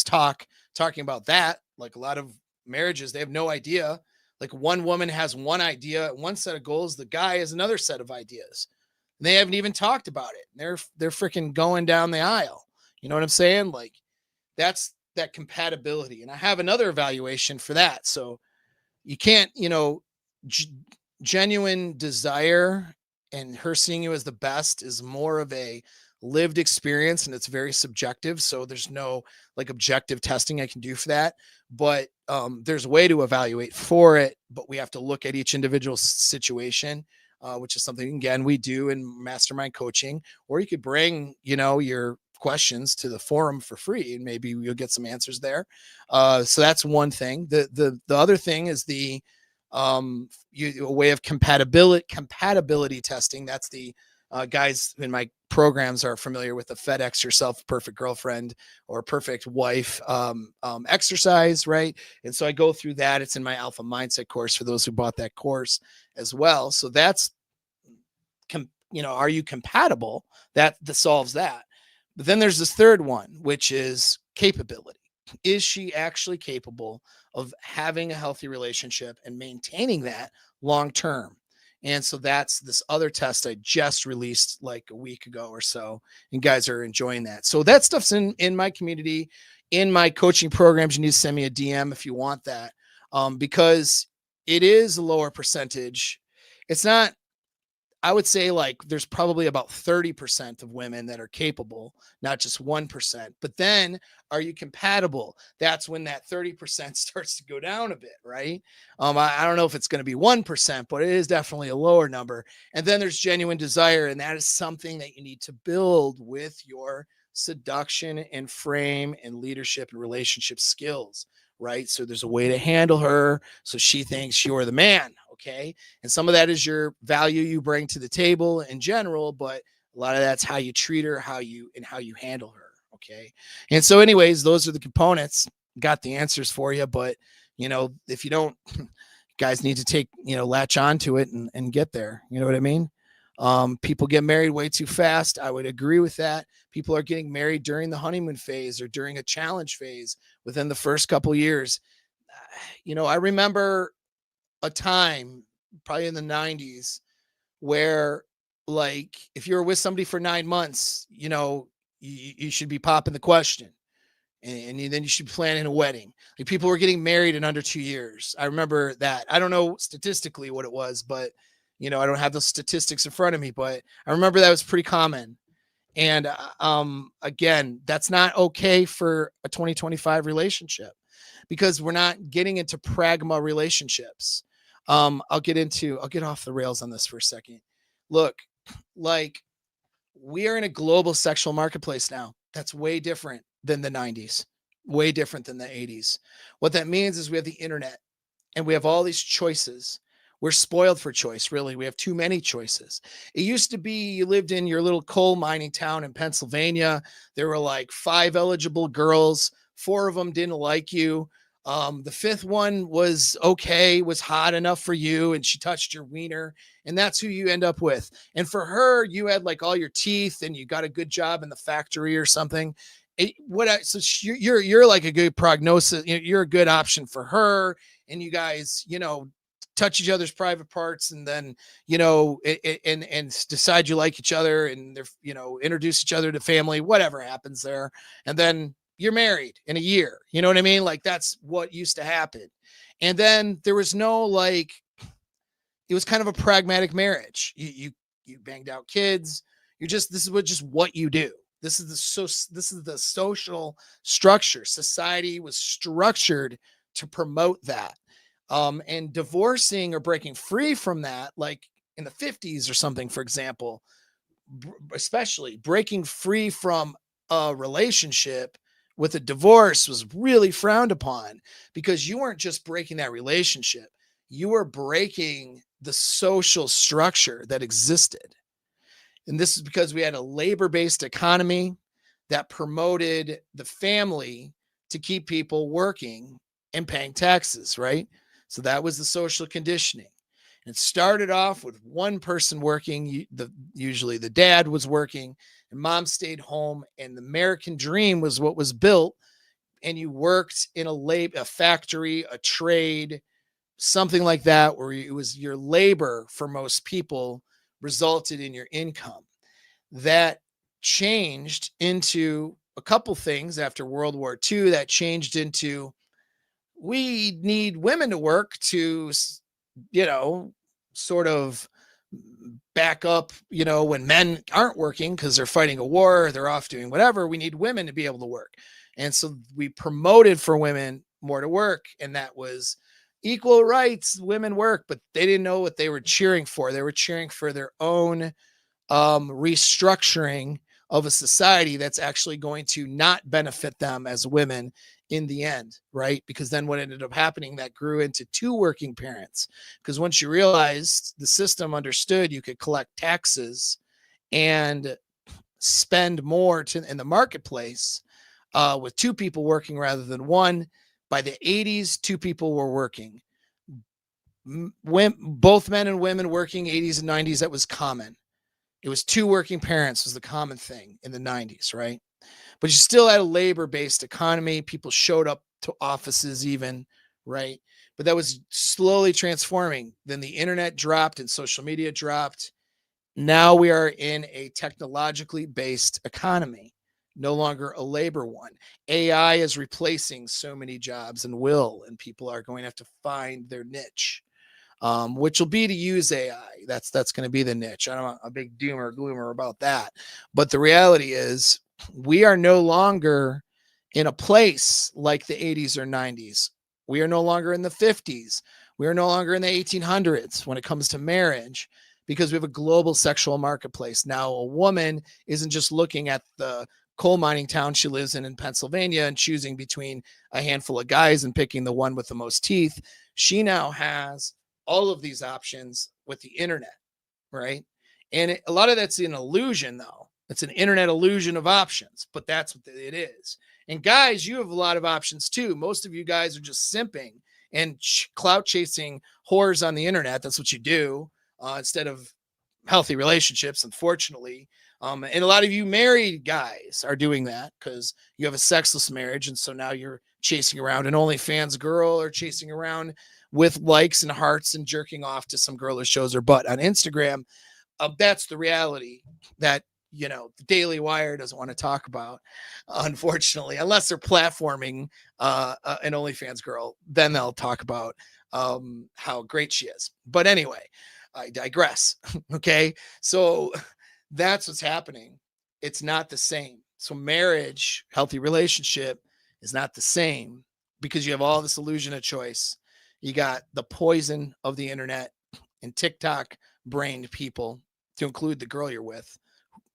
talk talking about that. Like, a lot of marriages, they have no idea. Like, one woman has one idea, one set of goals. The guy has another set of ideas. And they haven't even talked about it. They're freaking going down the aisle. You know what I'm saying? Like, that's that compatibility. And I have another evaluation for that. So you can't, genuine desire and her seeing you as the best is more of a lived experience, and it's very subjective. So there's no like objective testing I can do for that, but there's a way to evaluate for it, but we have to look at each individual situation, which is something, again, we do in mastermind coaching. Or you could bring, your questions to the forum for free, and maybe you'll get some answers there. So that's one thing. The other thing is a way of compatibility testing. That's the Guys in my programs are familiar with the FedEx Yourself Perfect Girlfriend or Perfect Wife exercise, right? And so I go through that. It's in my Alpha Mindset course for those who bought that course as well. So that's, are you compatible? That solves that. But then there's this third one, which is capability. Is she actually capable of having a healthy relationship and maintaining that long term? And so that's this other test I just released like a week ago or so, and guys are enjoying that. So that stuff's in my community, in my coaching programs. You need to send me a DM if you want that, because it is a lower percentage. It's not, I would say like there's probably about 30% of women that are capable, not just 1%. But then are you compatible? That's when that 30% starts to go down a bit, right? I don't know if it's going to be 1%, but it is definitely a lower number. And then there's genuine desire. And that is something that you need to build with your seduction and frame and leadership and relationship skills, right? So there's a way to handle her so she thinks you're the man. Okay. And some of that is your value you bring to the table in general, but a lot of that's how you treat her, how you handle her. Okay. And so anyways, those are the components. Got the answers for you, but if you don't, guys need to take, latch onto it and get there. You know what I mean? People get married way too fast. I would agree with that. People are getting married during the honeymoon phase or during a challenge phase within the first couple years. I remember a time probably in the 90s where like if you were with somebody for 9 months, you should be popping the question, and then you should be planning a wedding. Like people were getting married in under 2 years. I remember that. I don't know statistically what it was, but I don't have those statistics in front of me, but I remember that was pretty common. And again, that's not okay for a 2025 relationship, because we're not getting into pragma relationships. I'll get off the rails on this for a second. Look, like we are in a global sexual marketplace now. That's way different than the 90s, way different than the 80s. What that means is we have the internet and we have all these choices. We're spoiled for choice, really. We have too many choices. It used to be you lived in your little coal mining town in Pennsylvania. There were like 5 eligible girls. 4 of them didn't like you. The 5th one was okay, was hot enough for you, and she touched your wiener, and that's who you end up with. And for her, you had like all your teeth, and you got a good job in the factory or something. You're like a good prognosis. You're a good option for her, and you guys, touch each other's private parts, and then and decide you like each other, and they're introduce each other to family, whatever happens there, and then you're married in a year. You know what I mean? Like that's what used to happen. And then there was no like, it was kind of a pragmatic marriage. You banged out kids. This is what you do. This is the social structure. Society was structured to promote that. And divorcing or breaking free from that, like in the 50s or something, for example, especially breaking free from a relationship with a divorce was really frowned upon, because you weren't just breaking that relationship, you were breaking the social structure that existed. And this is because we had a labor-based economy that promoted the family to keep people working and paying taxes, right? So that was the social conditioning. It started off with one person working. Usually the dad was working and mom stayed home, and the American dream was what was built. And you worked in a factory, a trade, something like that, where it was your labor for most people resulted in your income. That changed into a couple things after World War II. That changed into, we need women to work to, sort of back up, when men aren't working because they're fighting a war, they're off doing whatever. We need women to be able to work. And so we promoted for women more to work. And that was equal rights, women work, but they didn't know what they were cheering for. They were cheering for their own restructuring of a society that's actually going to not benefit them as women in the end, right? Because then what ended up happening, that grew into 2 working parents. Because once you realized the system understood you could collect taxes and spend more in the marketplace with two people working rather than one. By the 80s, two people were working. Both men and women working 80s and 90s, that was common. It was two working parents was the common thing in the 90s, right? But you still had a labor-based economy. People showed up to offices even, right? But that was slowly transforming. Then the internet dropped and social media dropped. Now we are in a technologically based economy, no longer a labor one. AI is replacing so many jobs and people are going to have to find their niche, which will be to use AI. That's going to be the niche. I'm not a big doomer gloomer about that. But the reality is we are no longer in a place like the 80s or 90s. We are no longer in the 50s. We are no longer in the 1800s when it comes to marriage, because we have a global sexual marketplace. Now, a woman isn't just looking at the coal mining town she lives in Pennsylvania and choosing between a handful of guys and picking the one with the most teeth. She now has all of these options with the internet, right? And a lot of that's an illusion, though. It's an internet illusion of options, but that's what it is. And guys, you have a lot of options too. Most of you guys are just simping and clout chasing whores on the internet. That's what you do. Instead of healthy relationships, unfortunately. And a lot of you married guys are doing that because you have a sexless marriage. And so now you're chasing around an OnlyFans girl or chasing around with likes and hearts and jerking off to some girl who shows her butt on Instagram. That's the reality that, the Daily Wire doesn't want to talk about, unfortunately, unless they're platforming an OnlyFans girl. Then they'll talk about how great she is. But anyway, I digress. Okay. So that's what's happening. It's not the same. So marriage, healthy relationship is not the same because you have all this illusion of choice. You got the poison of the internet and TikTok brained people, to include the girl you're with.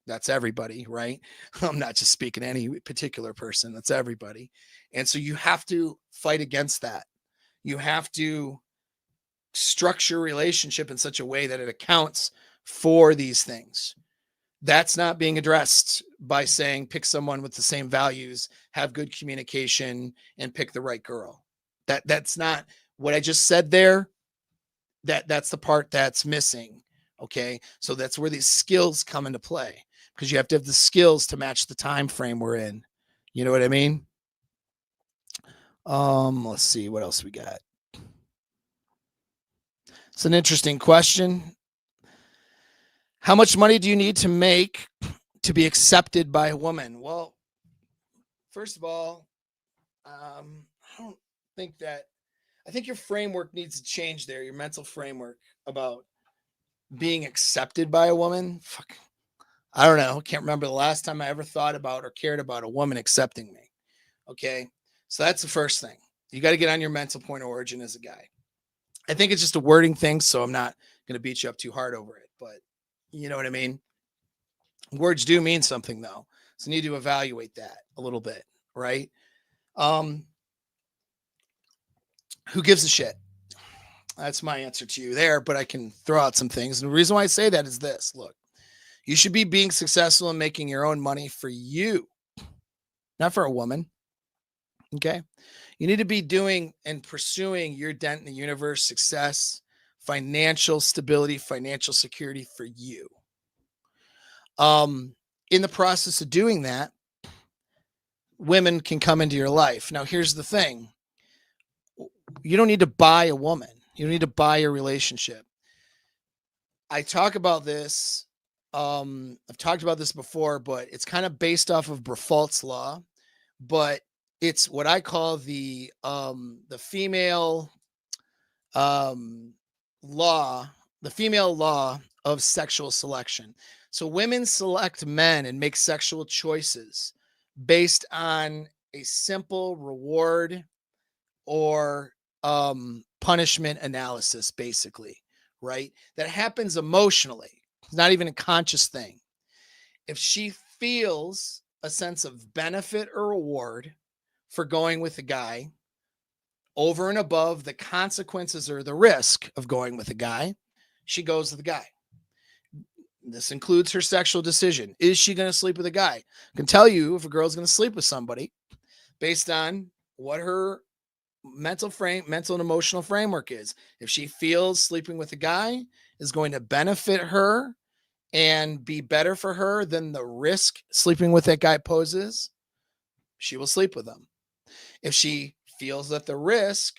That's everybody, right? I'm not just speaking to any particular person. That's everybody. And so you have to fight against that. You have to structure relationship in such a way that it accounts for these things. That's not being addressed by saying pick someone with the same values, have good communication, and pick the right girl. That's not what I just said there. That's the part that's missing. Okay. So that's where these skills come into play, because you have to have the skills to match the time frame we're in. You know what I mean? Let's see what else we got. It's an interesting question. How much money do you need to make to be accepted by a woman? Well, first of all, I don't think that, I think your framework needs to change there. Your mental framework about being accepted by a woman. Fuck. I don't know. Can't remember the last time I ever thought about or cared about a woman accepting me. Okay. So that's the first thing. You got to get on your mental point of origin as a guy. I think it's just a wording thing, so I'm not going to beat you up too hard over it, but you know what I mean? Words do mean something, though. So you need to evaluate that a little bit, right? Who gives a shit? That's my answer to you there, but I can throw out some things. And the reason why I say that is this. Look, you should be being successful and making your own money for you, not for a woman. Okay? You need to be doing and pursuing your dent in the universe, success, financial stability, financial security for you. In the process of doing that, women can come into your life. Now, here's the thing. You don't need to buy a woman. You don't need to buy a relationship. I talk about this. I've talked about this before, but it's kind of based off of Brefalt's law, but it's what I call the female law, the female law of sexual selection. So women select men and make sexual choices based on a simple reward or punishment analysis, basically, right? That happens emotionally. It's not even a conscious thing. If she feels a sense of benefit or reward for going with a guy over and above the consequences or the risk of going with a guy, she goes with the guy. This includes her sexual decision. Is she going to sleep with a guy? I can tell you if a girl's going to sleep with somebody based on what her mental and emotional framework is. If she feels sleeping with a guy is going to benefit her and be better for her than the risk sleeping with that guy poses, she will sleep with him. If she feels that the risk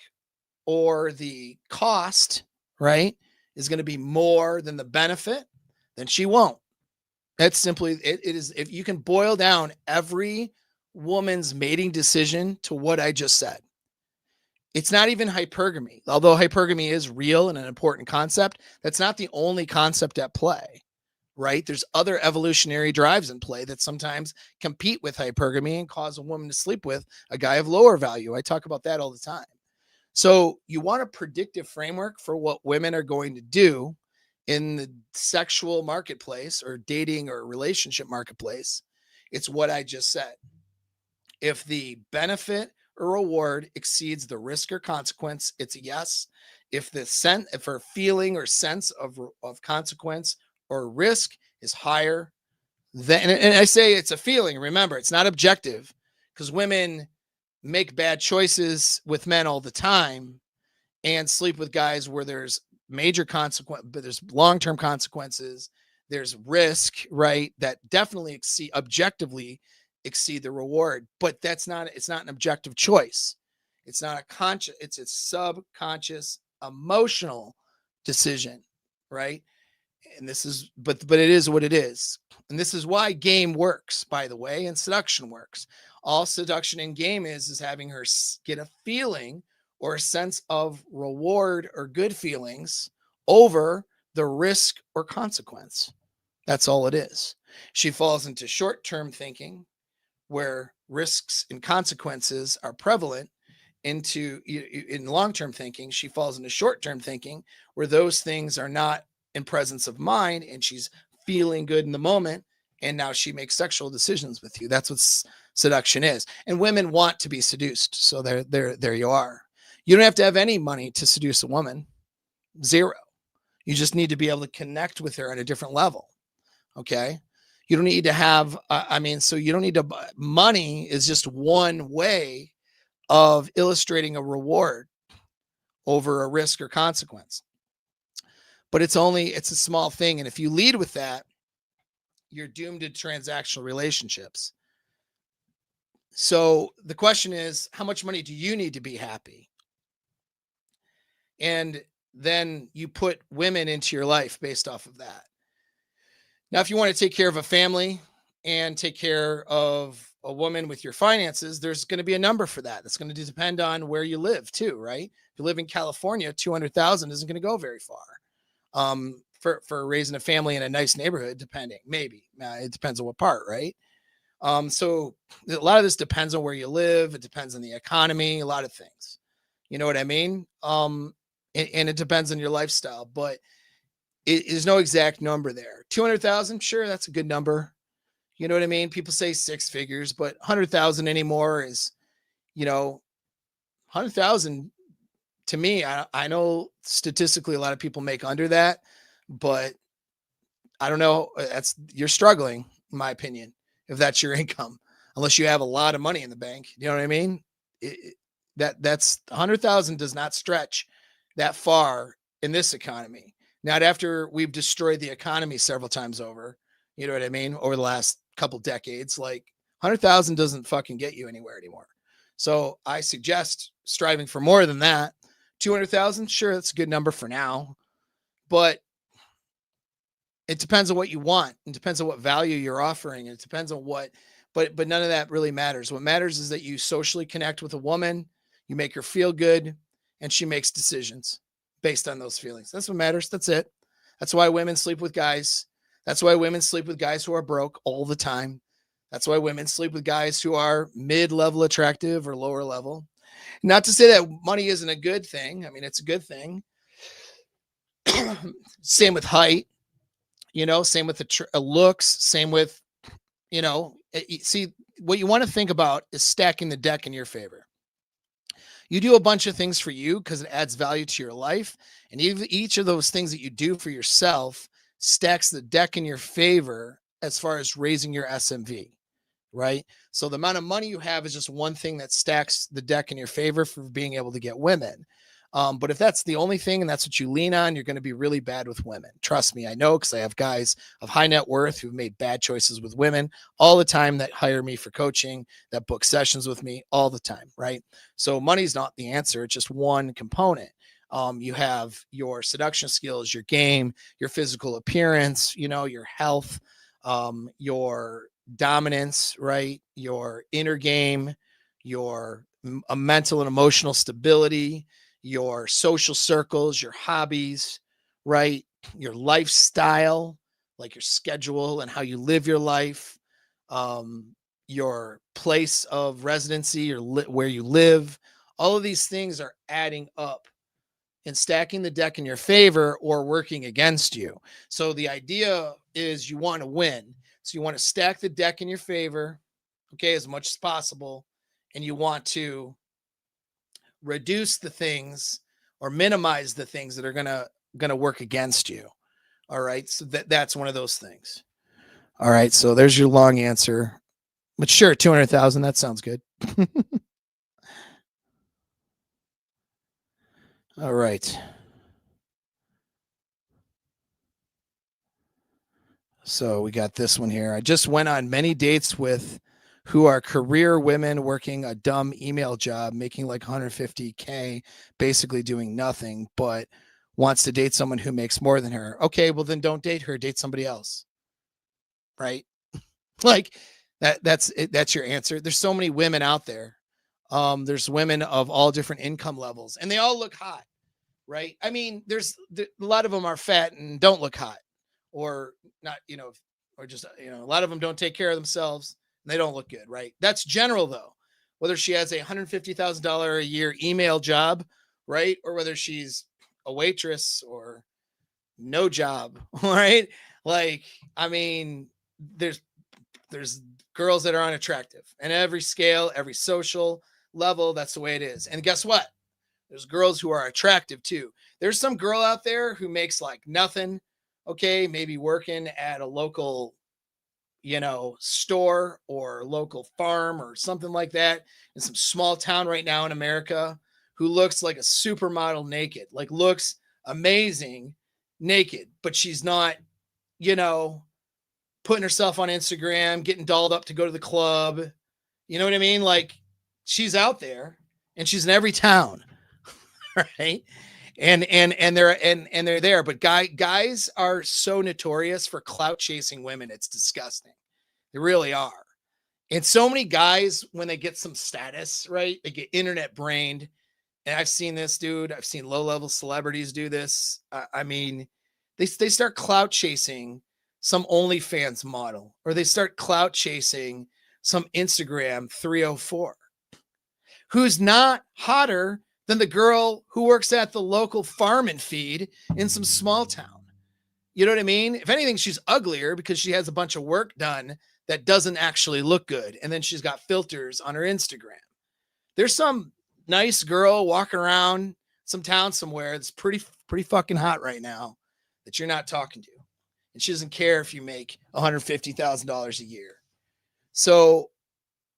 or the cost, right, is going to be more than the benefit, then she won't. That's simply it is. If you can boil down every woman's mating decision to what I just said, it's not even hypergamy, although hypergamy is real and an important concept. That's not the only concept at play, right? There's other evolutionary drives in play that sometimes compete with hypergamy and cause a woman to sleep with a guy of lower value. I talk about that all the time. So you want a predictive framework for what women are going to do in the sexual marketplace or dating or relationship marketplace. It's what I just said. If the benefit or reward exceeds the risk or consequence, it's a yes. If her feeling or sense of consequence or risk is higher, then, and I say it's a feeling, remember, it's not objective, because women make bad choices with men all the time and sleep with guys where there's major consequence, but there's long-term consequences. There's risk, right? That definitely objectively exceed the reward, but it's not an objective choice. It's not a conscious, it's a subconscious emotional decision, right? And this is, but it is what it is. And this is why game works, by the way, and seduction works. All seduction in game is having her get a feeling or a sense of reward or good feelings over the risk or consequence. That's all it is. She falls into short-term thinking where risks and consequences are prevalent. In long-term thinking, she falls into short-term thinking where those things are not in presence of mind and she's feeling good in the moment. And now she makes sexual decisions with you. That's what seduction is. And women want to be seduced. So there you are. You don't have to have any money to seduce a woman. Zero. You just need to be able to connect with her at a different level. Okay. You don't need to have, so you don't need to, money is just one way of illustrating a reward over a risk or consequence. But it's a small thing. And if you lead with that, you're doomed to transactional relationships. So the question is, how much money do you need to be happy? And then you put women into your life based off of that. Now, if you want to take care of a family and take care of a woman with your finances, there's going to be a number for that. That's going to depend on where you live too, right? If you live in California, 200,000 isn't going to go very far. For raising a family in a nice neighborhood, depending, maybe it depends on what part, right? So a lot of this depends on where you live. It depends on the economy, a lot of things. You know what I mean? And it depends on your lifestyle, but it is no exact number there. 200,000, sure, that's a good number. You know what I mean? People say six figures, but 100,000 anymore is, 100,000 to me. I know statistically a lot of people make under that, but I don't know. You're struggling, in my opinion, if that's your income, unless you have a lot of money in the bank. You know what I mean? That's 100,000 does not stretch that far in this economy. Not after we've destroyed the economy several times over. You know what I mean? Over the last couple decades, like 100,000 doesn't fucking get you anywhere anymore. So I suggest striving for more than that. 200,000, sure, that's a good number for now, but it depends on what you want. It depends on what value you're offering. It depends on what, but none of that really matters. What matters is that you socially connect with a woman, you make her feel good, and she makes decisions based on those feelings. That's what matters. That's it. That's why women sleep with guys. That's why women sleep with guys who are broke all the time. That's why women sleep with guys who are mid-level attractive or lower level. Not to say that money isn't a good thing. I mean, it's a good thing. Same with height, same with the looks, same with, see, what you want to think about is stacking the deck in your favor. You do a bunch of things for you because it adds value to your life. And each of those things that you do for yourself stacks the deck in your favor as far as raising your SMV, right? So the amount of money you have is just one thing that stacks the deck in your favor for being able to get women. But if that's the only thing and that's what you lean on, you're going to be really bad with women. Trust me, I know, because I have guys of high net worth who've made bad choices with women all the time, that hire me for coaching, that book sessions with me all the time, right? So money's not the answer. It's just one component. You have your seduction skills, your game, your physical appearance, your health, your dominance, right? Your inner game, your mental and emotional stability, your social circles, your hobbies, right? Your lifestyle, like your schedule and how you live your life, your place of residency, or where you live. All of these things are adding up and stacking the deck in your favor or working against you. So the idea is you want to win. So you want to stack the deck in your favor, okay, as much as possible. And you want to reduce the things or minimize the things that are gonna work against you. All right. So that's one of those things. All right. So there's your long answer. But sure, 200,000, that sounds good. All right. So we got this one here. I just went on many dates with who are career women working a dumb email job, making like 150K, basically doing nothing, but wants to date someone who makes more than her. Okay, well then don't date her, date somebody else. Right? Like that's your answer. There's so many women out there. There's women of all different income levels and they all look hot, right? I mean, there's a lot of them are fat and don't look hot, or not, or just, a lot of them don't take care of themselves and they don't look good, right? That's general though. Whether she has a $150,000 a year email job, right? Or whether she's a waitress or no job, right? Like, I mean, there's girls that are unattractive, and every scale, every social level, that's the way it is. And guess what? There's girls who are attractive too. There's some girl out there who makes like nothing. Okay, maybe working at a local, store or local farm or something like that in some small town right now in America, who looks like a supermodel naked, like looks amazing naked, but she's not, putting herself on Instagram, getting dolled up to go to the club. You know what I mean? Like, she's out there and she's in every town, right? And they're there, but guys are so notorious for clout chasing women. It's disgusting. They really are. And so many guys, when they get some status, right, they get internet brained. And I've seen this, dude. I've seen low-level celebrities do this. I mean, they start clout chasing some OnlyFans model, or they start clout chasing some Instagram 304 who's not hotter than the girl who works at the local farm and feed in some small town. You know what I mean? If anything, she's uglier because she has a bunch of work done that doesn't actually look good. And then she's got filters on her Instagram. There's some nice girl walking around some town somewhere that's pretty fucking hot right now that you're not talking to. And she doesn't care if you make $150,000 a year. So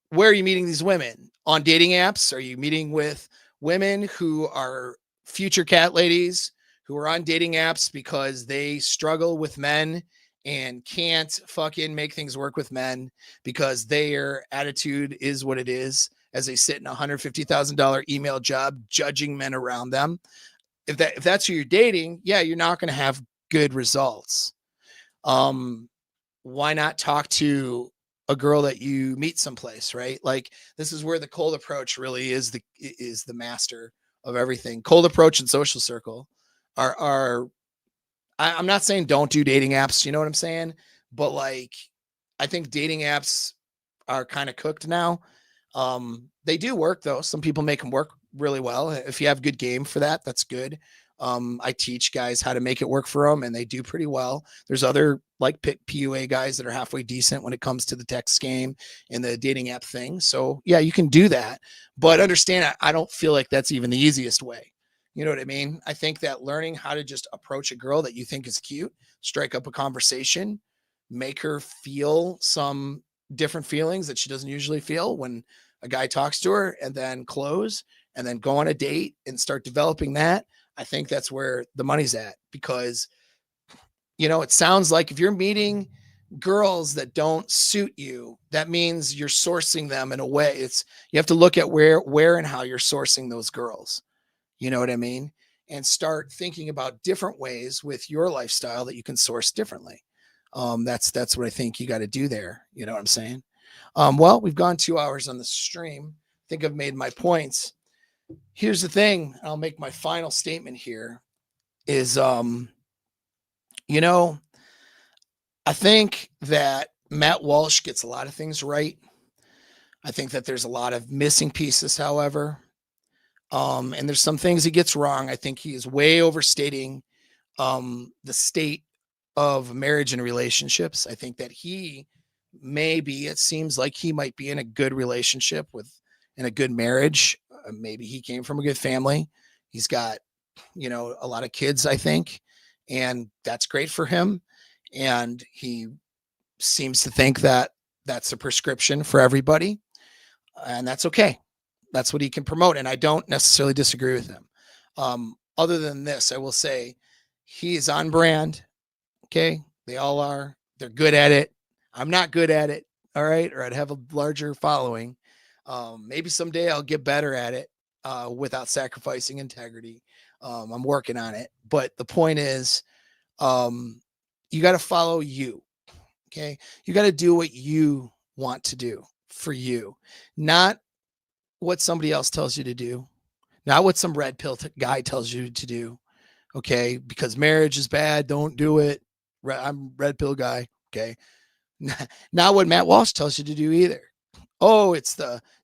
where are you meeting these women? On dating apps? Are you meeting with women who are future cat ladies who are on dating apps because they struggle with men and can't fucking make things work with men because their attitude is what it is as they sit in a $150,000 email job judging men around them? If that's who you're dating, yeah, you're not going to have good results. Why not talk to a girl that you meet someplace, right? Like, this is where the cold approach really is the master of everything. Cold approach and social circle are I'm not saying don't do dating apps, you know what I'm saying? But like, I think dating apps are kind of cooked now. They do work though. Some people make them work really well. If you have good game for that, that's good. I teach guys how to make it work for them and they do pretty well. There's other like PUA guys that are halfway decent when it comes to the text game and the dating app thing. So yeah, you can do that, but understand, I don't feel like that's even the easiest way, You know what I mean? I think that learning how to just approach a girl that you think is cute, strike up a conversation, make her feel some different feelings that she doesn't usually feel when a guy talks to her, and then close, and then go on a date and start developing that. I think that's where the money's at, because, it sounds like if you're meeting girls that don't suit you, that means you're sourcing them in a way. You have to look at where and how you're sourcing those girls. You know what I mean? And start thinking about different ways with your lifestyle that you can source differently. That's what I think you got to do there. You know what I'm saying? Well, we've gone 2 hours on the stream. I think I've made my points. Here's the thing. I'll make my final statement here is, I think that Matt Walsh gets a lot of things right. I think that there's a lot of missing pieces, however. And there's some things he gets wrong. I think he is way overstating the state of marriage and relationships. I think that it seems like he might be in a good relationship in a good marriage. Maybe he came from a good family. He's got, a lot of kids, I think, and that's great for him. And he seems to think that that's a prescription for everybody, and that's okay. That's what he can promote, and I don't necessarily disagree with him. Other than this, I will say he is on brand. Okay, they all are. They're good at it. I'm not good at it. All right, or I'd have a larger following. Maybe someday I'll get better at it without sacrificing integrity. I'm working on it, but the point is, you got to follow you. Okay, you got to do what you want to do for you, not what somebody else tells you to do, not what some red pill guy tells you to do. Okay, because marriage is bad, don't do it. I'm red pill guy. Okay, not what Matt Walsh tells you to do either. Oh, it's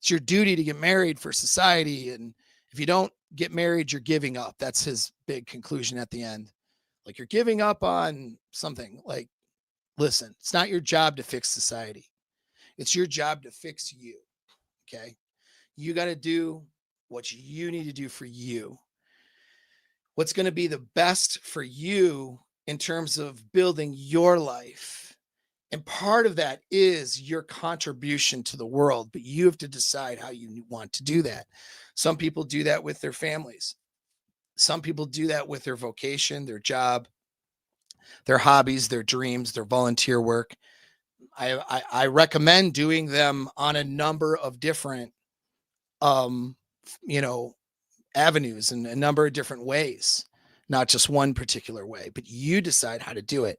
your duty to get married for society, and if you don't get married, you're giving up. That's his big conclusion at the end. Like, you're giving up on something. Like, listen, it's not your job to fix society. It's your job to fix you. Okay. You got to do what you need to do for you. What's going to be the best for you in terms of building your life. And part of that is your contribution to the world, but you have to decide how you want to do that. Some people do that with their families. Some people do that with their vocation, their job, their hobbies, their dreams, their volunteer work. I recommend doing them on a number of different, avenues and a number of different ways, not just one particular way, but you decide how to do it.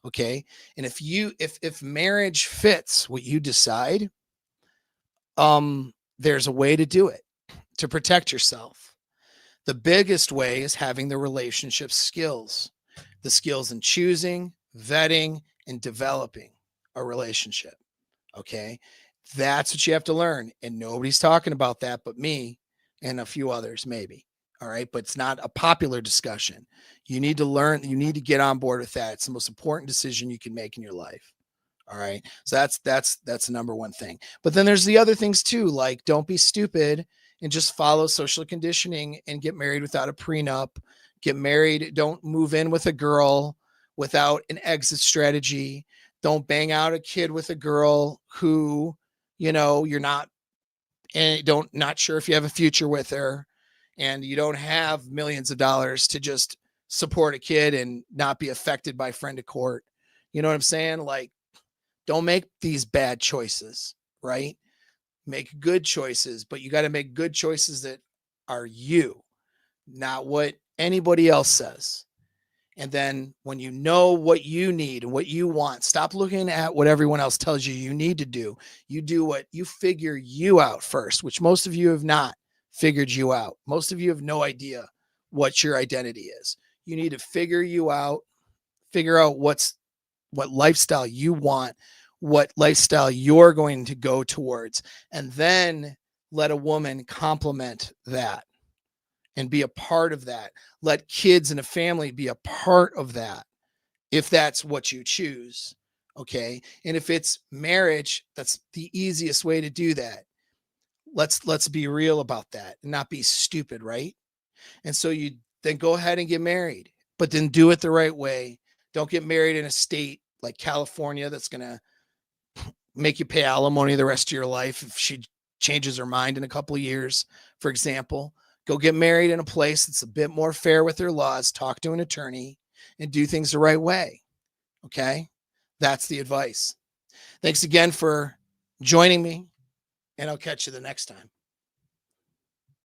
Okay. And if marriage fits what you decide, there's a way to do it to protect yourself. The biggest way is having the relationship skills, the skills in choosing, vetting, and developing a relationship. Okay. That's what you have to learn. And nobody's talking about that but me and a few others, maybe. All right. But it's not a popular discussion. You need to learn, you need to get on board with that. It's the most important decision you can make in your life. All right. So that's the number one thing. But then there's the other things too, like don't be stupid and just follow social conditioning and get married without a prenup. Get married. Don't move in with a girl without an exit strategy. Don't bang out a kid with a girl who, you're not sure if you have a future with her, and you don't have millions of dollars to just support a kid and not be affected by friend of court. You know what I'm saying? Like, don't make these bad choices, right? Make good choices, but you got to make good choices that are you, not what anybody else says. And then when you know what you need and what you want, stop looking at what everyone else tells you need to do. You do what you figure you out first, which most of you have not figured you out. Most of you have no idea what your identity is. You need to figure you out, figure out what lifestyle you want, what lifestyle you're going to go towards, and then let a woman complement that and be a part of that. Let kids and a family be a part of that, if that's what you choose. Okay. And if it's marriage, that's the easiest way to do that. Let's be real about that and not be stupid, right? And so you then go ahead and get married, but then do it the right way. Don't get married in a state like California that's going to make you pay alimony the rest of your life if she changes her mind in a couple of years, for example. Go get married in a place that's a bit more fair with their laws, talk to an attorney, and do things the right way. Okay? That's the advice. Thanks again for joining me, and I'll catch you the next time.